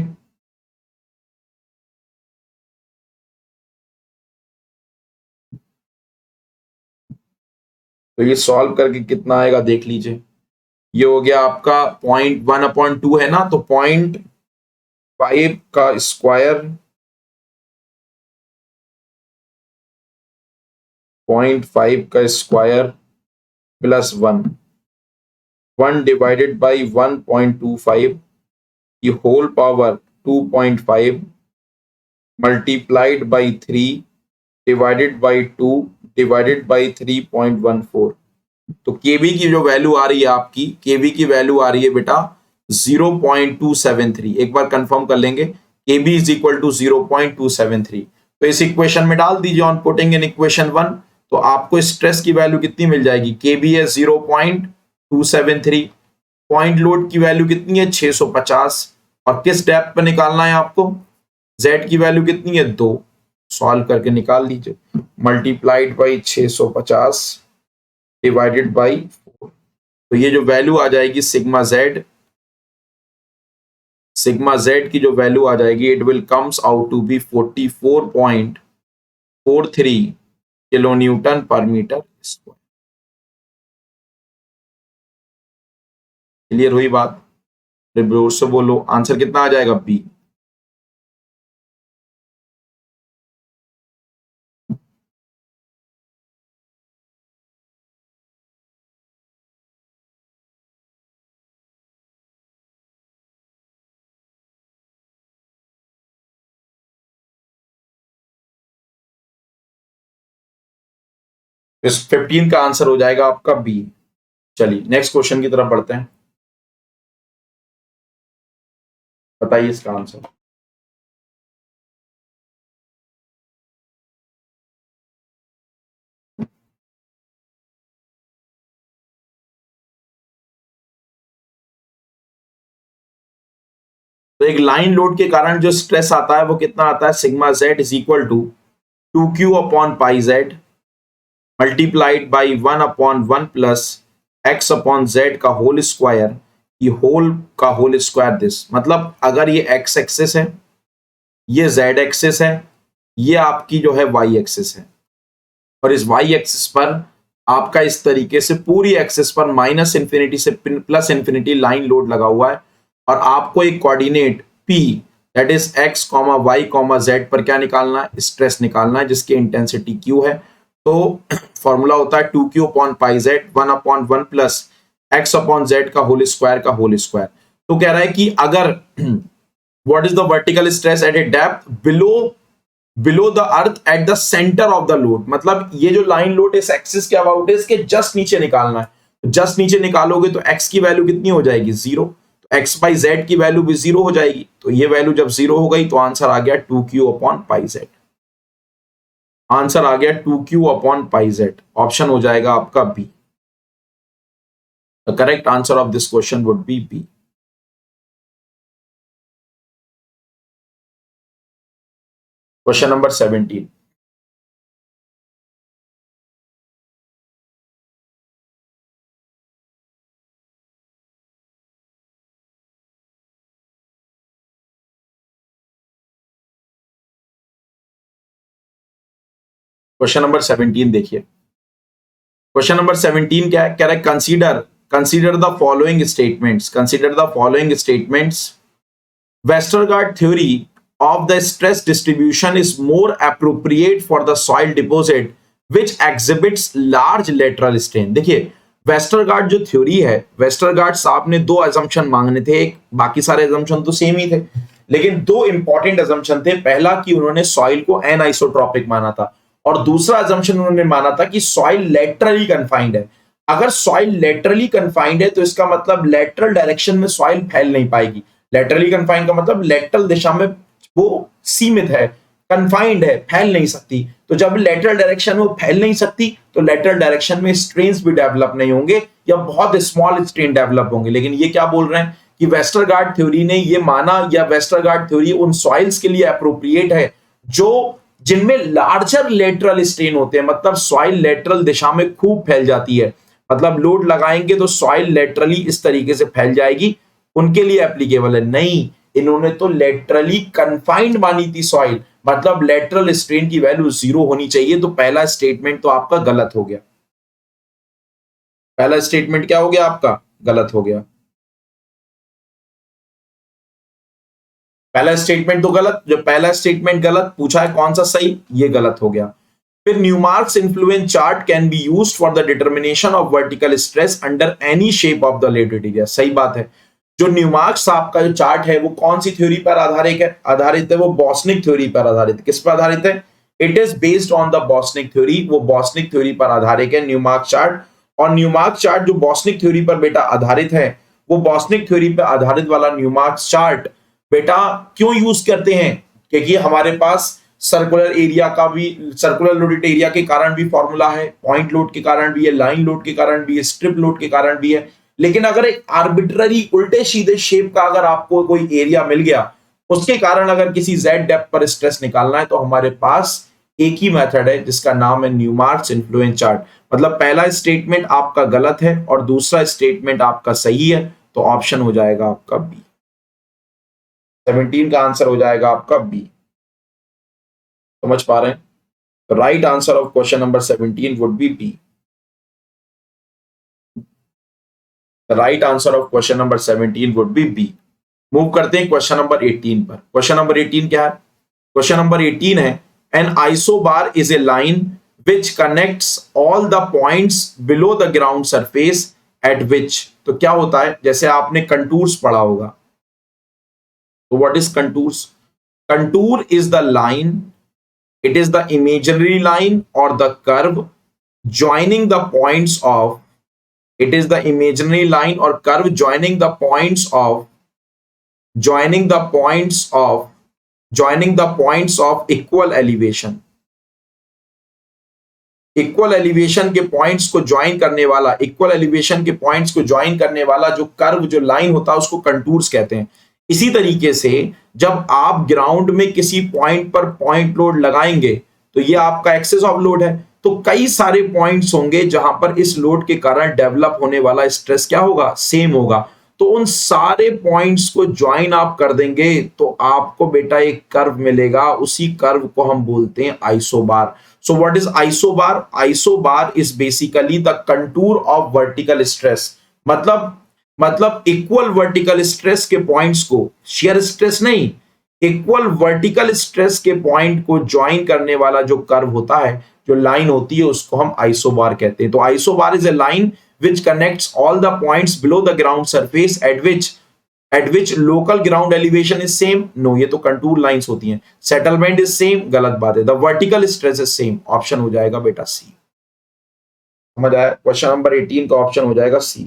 तो ये सॉल्व करके कितना आएगा देख लीजिए। ये हो गया आपका 0.1/2 है ना, तो 5 का स्क्वायर 0.5 का स्क्वायर प्लस 1 डिवाइडेड बाई 1.25 की whole power 2.5 multiplied by 3 divided by 2 divided by 3.14। तो केबी की जो वैल्यू आ रही है आपकी, केबी की वैल्यू आ रही है बेटा 0.273। एक बार कंफर्म कर लेंगे, केबी इज इक्वल टू 0.273। तो इस इक्वेशन में डाल दीजिए ऑन पुटिंग इन इक्वेशन 1, तो आपको स्ट्रेस की वैल्यू कितनी मिल जाएगी, केबी है 0.273, पॉइंट लोड की वैल्यू कितनी है 650, और किस डेप्थ पर निकालना है आपको, जेड की वैल्यू कितनी है 2, सॉल्व करके निकाल लीजिए, मल्टीप्लाइड बाई 650 डिवाइडेड बाई 4। तो ये जो वैल्यू आ जाएगी सिग्मा जेड की जो वैल्यू आ जाएगी, it will comes out to be 44.43 kilo newton पर मीटर स्क्वायर। क्लियर हुई बात? जोर से बोलो, आंसर कितना आ जाएगा बी। इस 15 का आंसर हो जाएगा आपका बी। चलिए नेक्स्ट क्वेश्चन की तरफ बढ़ते हैं, बताइए इसका आंसर। तो एक लाइन लोड के कारण जो स्ट्रेस आता है वो कितना आता है, sigma Z is equal to 2q upon pi Z multiplied by 1/1 plus X upon Z का होल स्क्वायर, ये होल का होल स्क्वायर दिस। मतलब अगर ये एक्स एक्सिस है, ये जेड एक्सिस है, ये आपकी जो है वाई एक्सिस है, और इस वाई एक्सिस पर आपका इस तरीके से पूरी एक्सिस पर माइनस इंफिनिटी से प्लस इंफिनिटी लाइन लोड लगा हुआ है, और आपको एक coordinate P that is X comma Y comma Z पर क्या निकालना है, स्ट्रेस निकालना है, जिसकी इंटेंसिटी Q है। तो फॉर्मूला होता है 2q upon pi Z 1/1 plus X upon Z का होल स्क्वायर। तो कह रहा है कि अगर what is the vertical stress at a depth below the earth at the centre of the load, मतलब ये जो लाइन लोड इस एक्सिस के अबाउट है, इसके जस्ट नीचे निकालना है। जस्ट नीचे निकालोगे तो एक्स की वैल्यू कितनी हो जाएगी 0, तो एक्स बाई जेड की वैल्यू भी 0 हो जाएगी। तो ये वैल्यू जब 0 हो गई तो आंसर आ गया 2q upon pi Z. Answer आ गया 2q upon pi Z, option हो जाएगा आपका B. The correct answer of this question would be B. Question number 17। Question number 17 देखिए। क्वेश्चन नंबर 17 क्या है, कह रहा है consider the following statements, consider the following statements. Westergaard theory of the stress distribution is more appropriate for the soil deposit which exhibits large lateral strain। देखिए वेस्टरगार्ड जो थ्योरी है, वेस्टरगार्ड साहब ने दो एजम्पशन मांगने थे, एक बाकी सारे एजम्पशन तो सेम ही थे, लेकिन दो इंपॉर्टेंट एजम्पशन थे। पहला कि उन्होंने सॉइल को एनआइसोट्रॉपिक माना था, और दूसरा एजम्पशन उन्होंने माना था कि सॉइल लेटरली कन्फाइंड है। अगर सॉइल लेटरली कन्फाइंड है तो इसका मतलब लेटरल डायरेक्शन में सॉइल फैल नहीं पाएगी। लेटरली कन्फाइंड का मतलब लेटरल दिशा में वो सीमित है, कन्फाइंड है, फैल नहीं सकती। तो जब लेटरल डायरेक्शन में फैल नहीं सकती तो लेटरल डायरेक्शन में स्ट्रेन्स भी डेवलप नहीं होंगे, या बहुत स्मॉल स्ट्रेन डेवलप होंगे। लेकिन ये क्या बोल रहे हैं कि वेस्टरगार्ड थ्योरी ने ये माना, या वेस्टरगार्ड थ्योरी उन सॉइल्स के लिए अप्रोप्रिएट है जो जिनमें लार्जर लेटरल स्ट्रेन होते हैं, मतलब सॉइल लेटरल दिशा में खूब फैल जाती है, मतलब लोड लगाएंगे तो सॉइल लेटरली इस तरीके से फैल जाएगी, उनके लिए एप्लीकेबल है। नहीं, इन्होंने तो लेटरली कन्फाइंड मानी थी सॉइल, मतलब लेटरल स्ट्रेन की वैल्यू 0 होनी चाहिए। तो पहला स्टेटमेंट तो आपका गलत हो गया, पहला स्टेटमेंट क्या हो गया आपका, गलत हो गया। पहला स्टेटमेंट तो गलत, जो पहला स्टेटमेंट गलत पूछा है कौन सा सही, ये गलत हो गया। फिर Newmark's influence chart can be used for the determination of vertical stress under any shape of the loaded area, सही बात है। जो न्यूमार्क्स आपका जो चार्ट है वो कौन सी थ्योरी पर आधारित है, वो बॉस्निक थ्योरी पर आधारित है। किस पर आधारित है? It is based on the Boussinesq theory, वो बॉस्निक थ्योरी पर आधारित है न्यूमार्क चार्ट। और न्यूमार्क चार्ट जो बॉस्निक थ्योरी पर बेटा आधारित है, वो बॉस्निक थ्योरी पर आधारित वाला न्यूमार्क चार्ट बेटा क्यों यूज करते हैं? क्योंकि हमारे पास सर्कुलर एरिया का भी, सर्कुलर लोडेड एरिया के कारण भी फॉर्मूला है, पॉइंट लोड के कारण भी है, लाइन लोड के कारण भी है, स्ट्रिप लोड के कारण भी है। लेकिन अगर एक आर्बिट्ररी उल्टे सीधे शेप का अगर आपको कोई एरिया मिल गया, उसके कारण अगर किसी जेड डेप्थ पर स्ट्रेस निकालना है, तो हमारे पास एक ही मेथड है जिसका नाम है न्यूमार्क्स इन्फ्लुएंस चार्ट। मतलब पहला स्टेटमेंट आपका गलत है और दूसरा स्टेटमेंट आपका सही है, तो ऑप्शन हो जाएगा आपका बी। 17 का आंसर हो जाएगा आपका बी। समझ पा रहे हैं? Right answer of question number 17 would be B. The right answer of question number 17 would be B. Move करते हैं क्वेश्चन नंबर 18 पर। क्वेश्चन नंबर 18 क्या है? क्वेश्चन नंबर 18 है an isobar is a line which connects all the points below the ground surface at which. तो क्या होता है, जैसे आपने कंटूर्स पढ़ा होगा, तो what is contours? Contour is the line, it is the imaginary line or the curve joining the points of, it is the imaginary line or curve joining the points of, joining the points of, joining the points of equal elevation। Equal elevation के पॉइंट्स को ज्वाइन करने वाला, इक्वल एलिवेशन के पॉइंट्स को ज्वाइन करने वाला जो कर्व, जो लाइन होता है, उसको कंटूर्स कहते हैं। इसी तरीके से जब आप ग्राउंड में किसी पॉइंट पर पॉइंट लोड लगाएंगे, तो ये आपका एक्सेस ऑफ लोड है, तो कई सारे पॉइंट्स होंगे जहां पर इस लोड के कारण डेवलप होने वाला स्ट्रेस क्या होगा? सेम होगा। तो उन सारे पॉइंट्स को ज्वाइन आप कर देंगे तो आपको बेटा एक कर्व मिलेगा, उसी कर्व को हम बोलते हैं isobar. So what is isobar? Isobar is basically the contour of vertical stress। मतलब इक्वल वर्टिकल स्ट्रेस के पॉइंट्स को, शेयर स्ट्रेस नहीं, इक्वल वर्टिकल स्ट्रेस के पॉइंट को ज्वाइन करने वाला जो कर्व होता है, जो लाइन होती है, उसको हम आइसोबार कहते हैं। तो isobar is a line which connects all the points below the ground surface at which local ground elevation is same। no, ये तो कंटूर लाइंस होती हैं। सेटलमेंट इज सेम, गलत बात है। The vertical stress is same, option हो जाएगा बेटा सी। समझ आया? क्वेश्चन नंबर 18 का ऑप्शन हो जाएगा सी।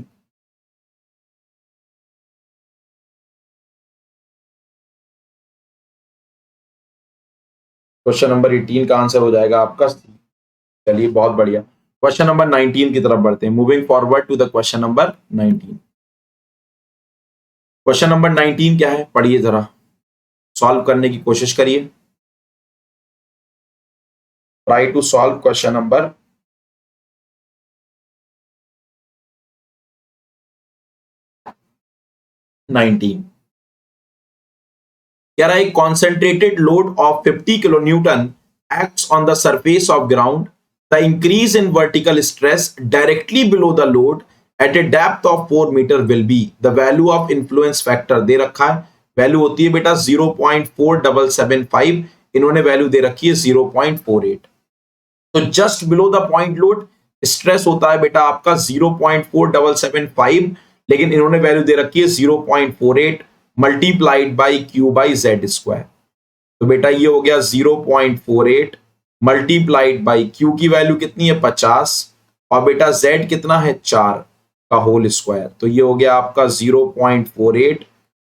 क्वेश्चन नंबर 18 का आंसर हो जाएगा आपका सी। चलिए बहुत बढ़िया। क्वेश्चन नंबर 19 की तरफ बढ़ते हैं। Moving forward to the question number 19। Question number 19 क्या है, पढ़िए जरा, सॉल्व करने की कोशिश करिए। Try to solve question number 19। कह रहा है concentrated load of 50 kilo newton acts on the surface of ground. The increase in vertical stress directly below the load at a depth of 4 meter will be the value of influence factor. दे रखा है, वैल्यू होती है बेटा 0.4775, इन्होंने वैल्यू दे रखी है 0.48। तो just below the point load stress होता है बेटा आपका 0.4775, लेकिन इन्होंने वैल्यू दे रखी है 0.48 multiplied by Q by Z square. तो बेटा ये हो गया 0.48 मल्टीप्लाइड बाई क्यू की वैल्यू कितनी है 50, और बेटा जेड कितना है 4 का होल स्क्वायर। तो ये हो गया आपका 0.48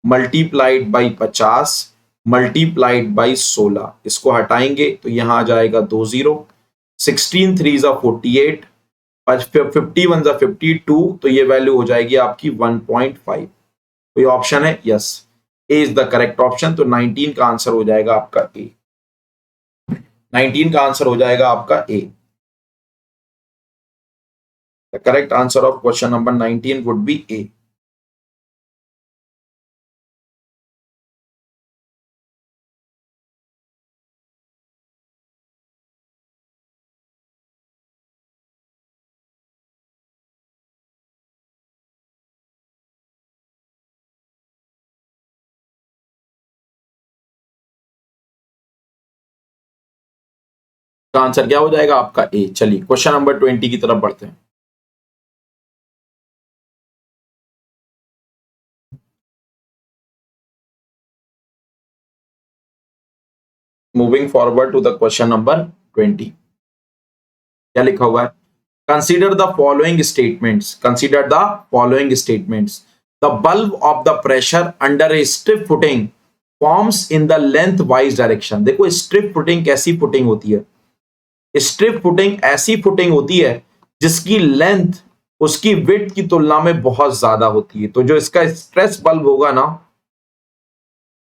मल्टीप्लाइड बाई 50 मल्टीप्लाइड बाई 16। इसको हटाएंगे तो यहां आ जाएगा 2 0, 16 3 जा 48, 51 जा 52, तो ये वैल्यू हो जाएगी आपकी 1.5। कोई ऑप्शन है? Yes, A is the correct option. तो 19 का आंसर हो जाएगा आपका ए। 19 का आंसर हो जाएगा आपका A. The correct answer of question number 19 would be A. का आंसर क्या हो जाएगा आपका ए। चलिए क्वेश्चन नंबर 20 की तरफ बढ़ते हैं। Moving forward to the question number 20, क्या लिखा हुआ है? Consider the following statements, consider the following statements. The bulb of the pressure under a strip footing forms in the lengthwise direction. देखो स्ट्रिप फुटिंग कैसी फुटिंग होती है? स्ट्रिप फुटिंग ऐसी फुटिंग होती है जिसकी लेंथ उसकी विड्थ की तुलना में बहुत ज्यादा होती है। तो जो इसका स्ट्रेस बल्ब होगा ना,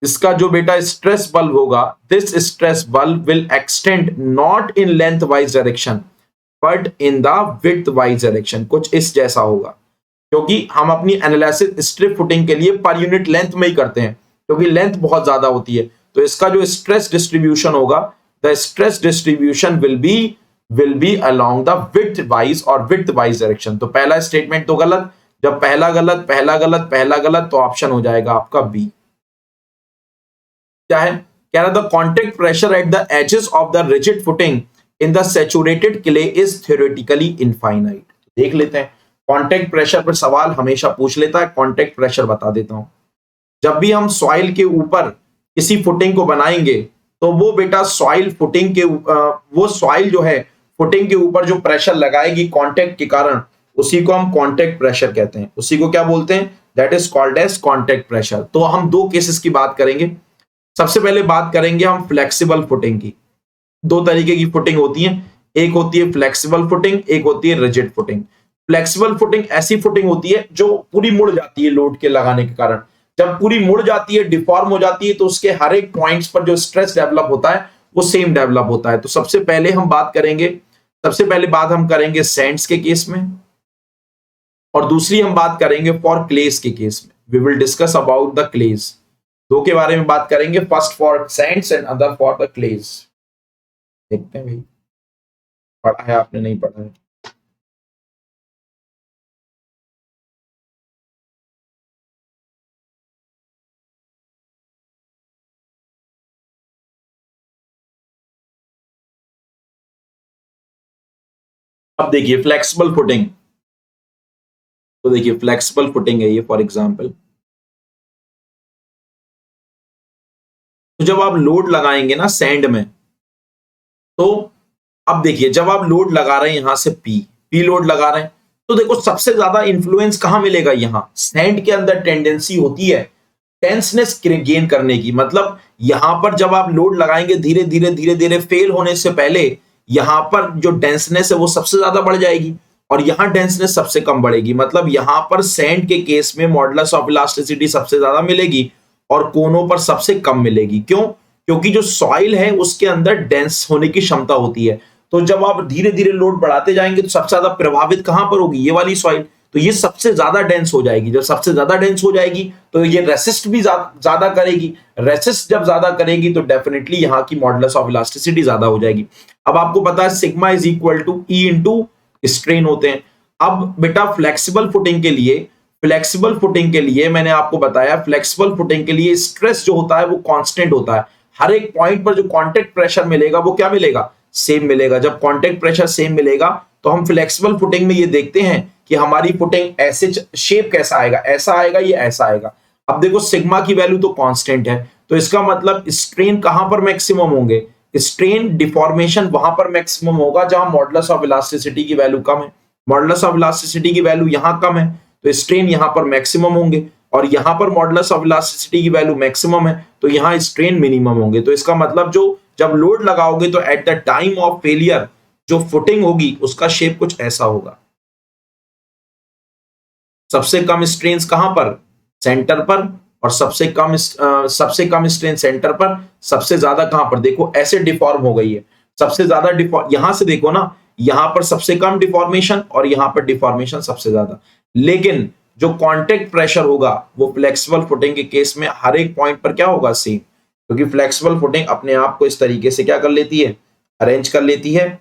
इसका जो बेटा स्ट्रेस बल्ब होगा, this stress bulb will extend not in length wise direction but in the width wise direction. कुछ इस जैसा होगा, क्योंकि हम अपनी एनालिसिस स्ट्रिप फुटिंग के लिए पर यूनिट लेंथ में ही करते हैं, क्योंकि लेंथ बहुत ज्यादा होती है। तो इसका जो स्ट्रेस डिस्ट्रीब्यूशन होगा, the stress distribution will be along the width wise और विड्थ वाइज डायरेक्शन। तो पहला स्टेटमेंट तो गलत, जब पहला गलत पहला गलत पहला गलत तो ऑप्शन हो जाएगा आपका बी। क्या है? कह रहा the contact pressure at the edges of the rigid footing in the saturated clay is theoretically infinite. देख लेते हैं, कॉन्टेक्ट प्रेशर पर सवाल हमेशा पूछ लेता है। कॉन्टेक्ट प्रेशर बता देता हूं, जब भी हम सॉइल के ऊपर किसी फुटिंग को बनाएंगे तो वो बेटा सॉइल फुटिंग के वो सॉइल जो है फुटिंग के ऊपर जो प्रेशर लगाएगी कांटेक्ट के कारण, उसी को हम कांटेक्ट प्रेशर कहते हैं। उसी को क्या बोलते हैं? That is called edge contact pressure. तो हम दो केसेस की बात करेंगे। सबसे पहले बात करेंगे हम फ्लेक्सिबल फुटिंग की। दो तरीके की फुटिंग होती है, एक होती है फ्लेक्सिबल फुटिंग, एक होती है रिजिड फुटिंग। फ्लेक्सिबल फुटिंग ऐसी फुटिंग होती है जो पूरी मुड़ जाती है लोड के लगाने के कारण। जब पूरी मुड़ जाती है, डिफॉर्म हो जाती है, तो उसके हर एक पॉइंट्स पर जो स्ट्रेस डेवलप होता है वो सेम डेवलप होता है। तो सबसे पहले हम बात करेंगे, सबसे पहले बात हम करेंगे सैंड्स के केस में, और दूसरी हम बात करेंगे फॉर क्लेस के केस में। We will discuss about the clays. दो के बारे में बात करेंगे, first for sands and other for the clays. देखते हैं भाई, पढ़ा है आपने नहीं पढ़ा है? अब देखिए फ्लेक्सिबल फुटिंग, तो देखिए फ्लेक्सिबल फुटिंग है ये फॉर एग्जांपल। तो जब आप लोड लगाएंगे ना सैंड में, तो अब देखिए जब आप लोड लगा रहे हैं यहां से पी लोड लगा रहे हैं, तो देखो सबसे ज्यादा इंफ्लुएंस कहां मिलेगा? यहां सैंड के अंदर टेंडेंसी होती है टेंसनेस गेन करने की। मतलब यहां पर जब आप लोड लगाएंगे धीरे धीरे धीरे धीरे, फेल होने से पहले यहां पर जो डेंसनेस है वो सबसे ज्यादा बढ़ जाएगी और यहां डेंसनेस सबसे कम बढ़ेगी। मतलब यहां पर सैंड के केस में मॉडुलस ऑफ इलास्टिसिटी सबसे ज्यादा मिलेगी और कोनों पर सबसे कम मिलेगी। क्यों? क्योंकि जो सॉइल है उसके अंदर डेंस होने की क्षमता होती है। तो जब आप धीरे धीरे लोड बढ़ाते जाएंगे तो सबसे ज्यादा प्रभावित कहां पर होगी? ये वाली सॉइल। तो ये सबसे ज्यादा डेंस हो जाएगी। जब सबसे ज्यादा डेंस हो जाएगी तो ये रेसिस्ट भी ज्यादा करेगी। रेसिस्ट जब ज्यादा करेगी तो डेफिनेटली यहाँ की मॉडुलस ऑफ इलास्टिसिटी ज्यादा हो जाएगी। अब आपको पता है sigma is equal to E into strain होते हैं। अब बेटा फ्लेक्सिबल फुटिंग के लिए, फ्लेक्सिबल फुटिंग के लिए मैंने आपको बताया, फ्लेक्सिबल फुटिंग के लिए स्ट्रेस जो होता है वो कांस्टेंट होता है। हर एक पॉइंट पर जो कांटेक्ट प्रेशर मिलेगा वो क्या मिलेगा? सेम मिलेगा। जब कांटेक्ट प्रेशर सेम मिलेगा तो हम फ्लेक्सिबल फुटिंग में ये देखते हैं कि हमारी फुटिंग ऐसे शेप कैसा आएगा, ऐसा आएगा, ये ऐसा आएगा। अब देखो सिग्मा की वैल्यू तो कांस्टेंट है, तो इसका मतलब स्ट्रेन कहां पर मैक्सिमम होंगे? स्ट्रेन डिफॉर्मेशन वहां पर मैक्सिमम होगा जहां मॉडुलस ऑफ इलास्टिसिटी की वैल्यू कम है। मॉडुलस ऑफ इलास्टिसिटी की वैल्यू यहां कम है तो स्ट्रेन यहां पर मैक्सिमम होंगे, और यहां पर मॉडुलस ऑफ इलास्टिसिटी की वैल्यू मैक्सिमम है तो यहां स्ट्रेन मिनिमम होंगे। तो इसका मतलब जो जब लोड लगाओगे तो at the time of failure जो फुटिंग होगी उसका शेप कुछ ऐसा होगा। सबसे कम स्ट्रेन कहां पर? सेंटर पर। और सबसे कम स्ट्रेन सेंटर पर, सबसे ज्यादा कहां पर? देखो ऐसे डिफॉर्म हो गई है। सबसे ज्यादा डिफॉर्म यहां से देखो ना, यहां पर सबसे कम डिफॉर्मेशन और यहां पर डिफॉर्मेशन सबसे ज्यादा। लेकिन जो कांटेक्ट प्रेशर होगा वो फ्लेक्सिबल फुटिंग के केस में हर एक पॉइंट पर क्या होगा? सेम। क्योंकि फ्लेक्सिबल फुटिंग अपने आप को इस तरीके से क्या कर लेती है? अरेंज कर लेती है।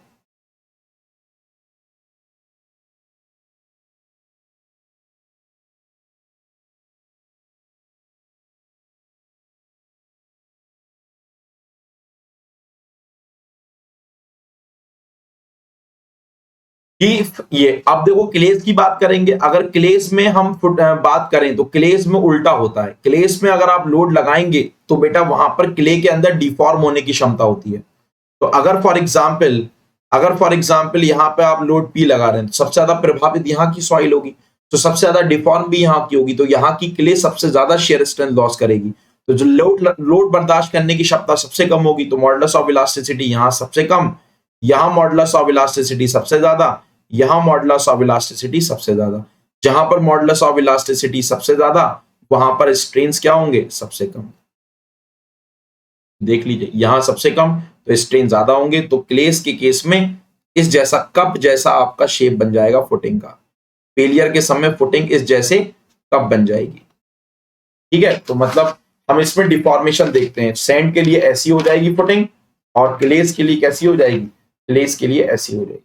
कि ये अब देखो क्लेस की बात करेंगे, अगर क्लेस में हम बात करें तो क्लेस में उल्टा होता है। क्लेस में अगर आप लोड लगाएंगे तो बेटा वहां पर क्ले के अंदर डिफॉर्म होने की क्षमता होती है। तो अगर फॉर एग्जाम्पल यहाँ पे आप लोड पी लगा रहे हैं, सबसे ज्यादा प्रभावित यहाँ की सॉइल होगी, तो सबसे ज्यादा डिफॉर्म भी यहाँ की होगी, तो यहाँ की क्ले सबसे ज्यादा शेयर स्ट्रेंथ लॉस करेगी। तो जो लोड बर्दाश्त करने की क्षमता सबसे कम होगी, तो मॉडुलस ऑफ इलास्टिसिटी यहाँ सबसे कम, यहाँ मॉडुलस ऑफ इलास्टिसिटी सबसे ज्यादा, यहाँ मॉडुलस ऑफ इलास्टिसिटी सबसे ज्यादा। जहां पर मॉडुलस ऑफ इलास्टिसिटी सबसे ज्यादा वहां पर स्ट्रेन्स क्या होंगे, सबसे कम। देख लीजिए यहां सबसे कम तो स्ट्रेन ज्यादा होंगे, तो क्लेस के केस में इस जैसा कप जैसा आपका शेप बन जाएगा फुटिंग का। फेलियर के समय फुटिंग इस जैसे कप बन जाएगी। ठीक है, तो मतलब हम इसमें डिफॉर्मेशन देखते हैं। सैंड के लिए ऐसी हो जाएगी फुटिंग और क्लेस के लिए कैसी हो जाएगी, क्लेस के लिए ऐसी हो जाएगी।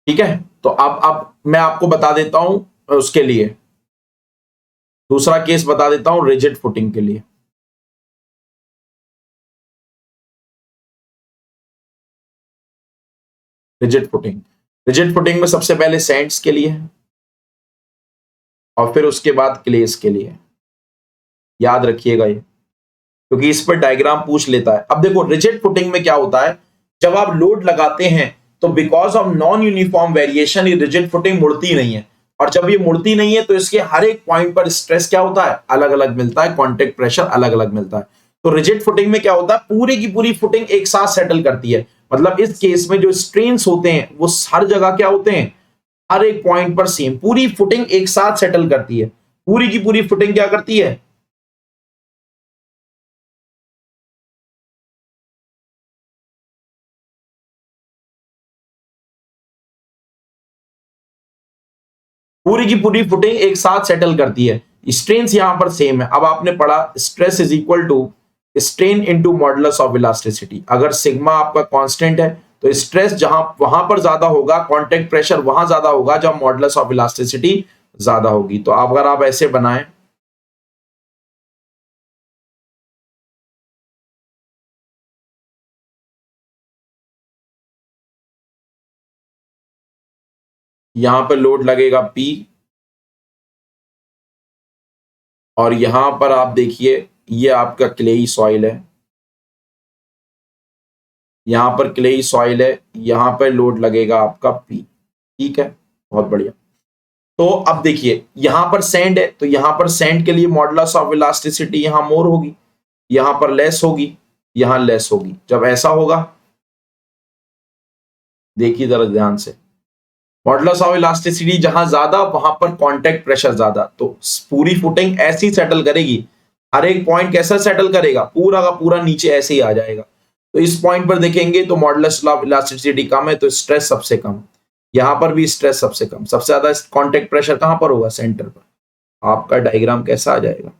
ठीक है, तो अब मैं आपको बता देता हूं उसके लिए दूसरा केस बता देता हूं रिजिड फुटिंग के लिए। रिजिड फुटिंग में सबसे पहले सैंड्स के लिए और फिर उसके बाद क्लेस के लिए। याद रखिएगा ये, क्योंकि इस पर डायग्राम पूछ लेता है। अब देखो रिजिड फुटिंग में क्या होता है, जब आप लोड लगाते हैं तो because of non uniform variation ये रिजिड फुटिंग मुड़ती नहीं है, और जब ये मुड़ती नहीं है तो इसके हर एक पॉइंट पर स्ट्रेस क्या होता है, अलग अलग मिलता है, कॉन्टेक्ट प्रेशर अलग अलग मिलता है। तो रिजिड फुटिंग में क्या होता है, पूरी की पूरी फुटिंग एक साथ सेटल करती है। मतलब इस केस में जो स्ट्रेन्स होते हैं वो हर जगह क्या होते हैं, हर एक पॉइंट पर सेम, पूरी फुटिंग एक साथ सेटल करती है। पूरी की पूरी फुटिंग क्या करती है, पूरी की पूरी फुटिंग एक साथ सेटल करती है। स्ट्रेन्स यहां पर सेम है। अब आपने पढ़ा stress is equal to strain into modulus of elasticity. अगर सिग्मा आपका कांस्टेंट है तो स्ट्रेस जहां वहां पर ज्यादा होगा, कांटेक्ट प्रेशर वहां ज्यादा होगा जहां मॉडुलस ऑफ इलास्टिसिटी ज्यादा होगी। तो अगर आप ऐसे बनाएं, यहां पर लोड लगेगा P और यहां पर आप देखिए ये आपका क्लेई सॉइल है, यहां पर क्लेई सॉइल है, यहां पर लोड लगेगा आपका P। ठीक है, बहुत बढ़िया। तो अब देखिए यहां पर सैंड है, तो यहां पर सैंड के लिए मॉडुलस ऑफ इलास्टिसिटी यहां मोर होगी, यहां पर लेस होगी, यहां लेस होगी। जब ऐसा होगा, देखिए जरा ध्यान से, मॉडुलस ऑफ इलास्टिसिटी जहां ज्यादा वहां पर कांटेक्ट प्रेशर ज्यादा, तो पूरी फुटिंग ऐसी सेटल करेगी। हर एक पॉइंट कैसा सेटल करेगा, पूरा का पूरा नीचे ऐसे ही आ जाएगा। तो इस पॉइंट पर देखेंगे तो मॉडुलस ऑफ इलास्टिसिटी कम है तो स्ट्रेस सबसे कम, यहां पर भी स्ट्रेस सबसे कम, सबसे ज्यादा कांटेक्ट प्रेशर कहां पर होगा, सेंटर पर। आपका डायग्राम कैसा आ जाएगा,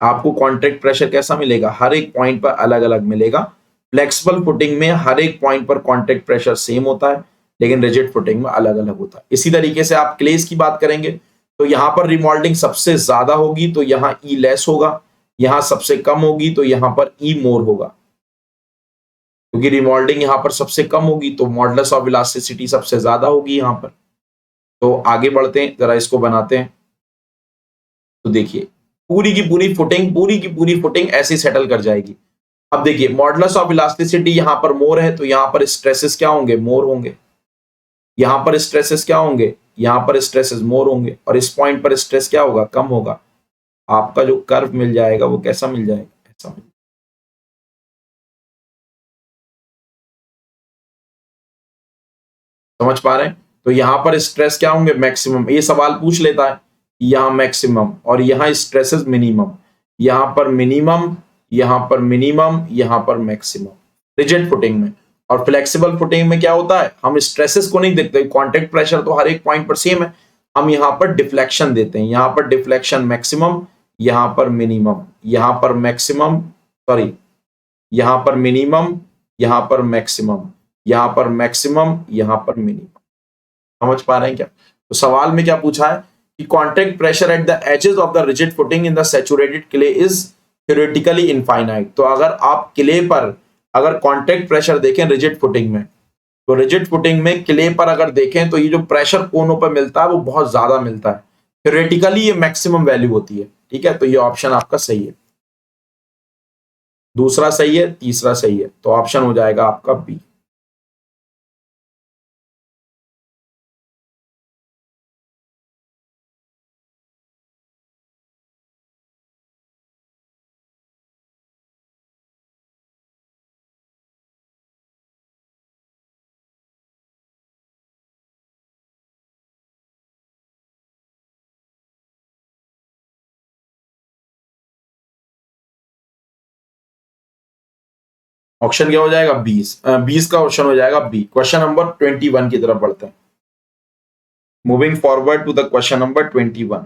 आपको कांटेक्ट प्रेशर कैसा मिलेगा, हर एक पॉइंट पर अलग अलग मिलेगा। फ्लेक्सिबल फुटिंग में हर एक पॉइंट पर कांटेक्ट प्रेशर सेम होता है, लेकिन रिजिड फुटिंग में अलग अलग होता है। इसी तरीके से आप क्लेस की बात करेंगे तो यहां पर रिमोल्डिंग सबसे ज्यादा होगी तो यहां ई लेस होगा, यहां सबसे कम होगी तो यहां पर ई मोर होगा, क्योंकि रिमोल्डिंग यहां पर सबसे कम होगी तो मॉडुलस ऑफ इलास्टिसिटी सबसे ज्यादा होगी यहां पर। तो आगे बढ़ते हैं, जरा इसको बनाते हैं। तो देखिए पूरी की पूरी फुटिंग ऐसे सेटल कर जाएगी। अब देखिए मॉडुलस ऑफ इलास्टिसिटी यहां पर मोर है तो यहां पर स्ट्रेसेस क्या होंगे, मोर होंगे। यहां पर स्ट्रेसेस क्या होंगे, यहां पर स्ट्रेसेस मोर होंगे, और इस पॉइंट पर स्ट्रेस क्या होगा, कम होगा। आपका जो कर्व मिल जाएगा वो कैसा मिल जाएगा, ऐसा मिल, समझ पा रहे हैं। तो यहां पर स्ट्रेस क्या होंगे, मैक्सिमम। ये सवाल पूछ लेता है, यहां मैक्सिमम और यहां स्ट्रेसेस मिनिमम, यहां पर मिनिमम, यहां पर मिनिमम, यहां पर मैक्सिमम रिजिड फुटिंग में। और फ्लेक्सिबल फुटिंग में क्या होता है, हम स्ट्रेसेस को नहीं देखते, कांटेक्ट प्रेशर तो हर एक पॉइंट पर सेम है, हम यहां पर डिफ्लेक्शन देते हैं। यहां पर डिफ्लेक्शन मैक्सिमम, यहां पर मिनिमम, यहां पर मैक्सिमम, सॉरी यहां पर मिनिमम, यहां पर मैक्सिमम, यहां पर मैक्सिमम, यहां पर मिनिमम। समझ पा रहे हैं क्या? तो सवाल में क्या पूछा है कि contact pressure at the edges of the rigid footing in the saturated clay is theoretically infinite. तो अगर आप क्ले पर अगर कॉन्टैक्ट प्रेशर देखें रिजिड फुटिंग में, तो रिजिड फुटिंग में क्ले पर अगर देखें तो ये जो प्रेशर कोनों पर मिलता है वो बहुत ज्यादा मिलता है, थ्योरेटिकली ये मैक्सिमम वैल्यू होती है। ठीक है, तो ये ऑप्शन आपका सही है, दूसरा सही है, तीसरा सही है, तो ऑप्शन हो जाएगा आपका बी। ऑप्शन क्या हो जाएगा? 20 का ऑप्शन हो जाएगा बी। क्वेश्चन नंबर 21 की तरफ बढ़ते हैं। Moving forward to the question number 21।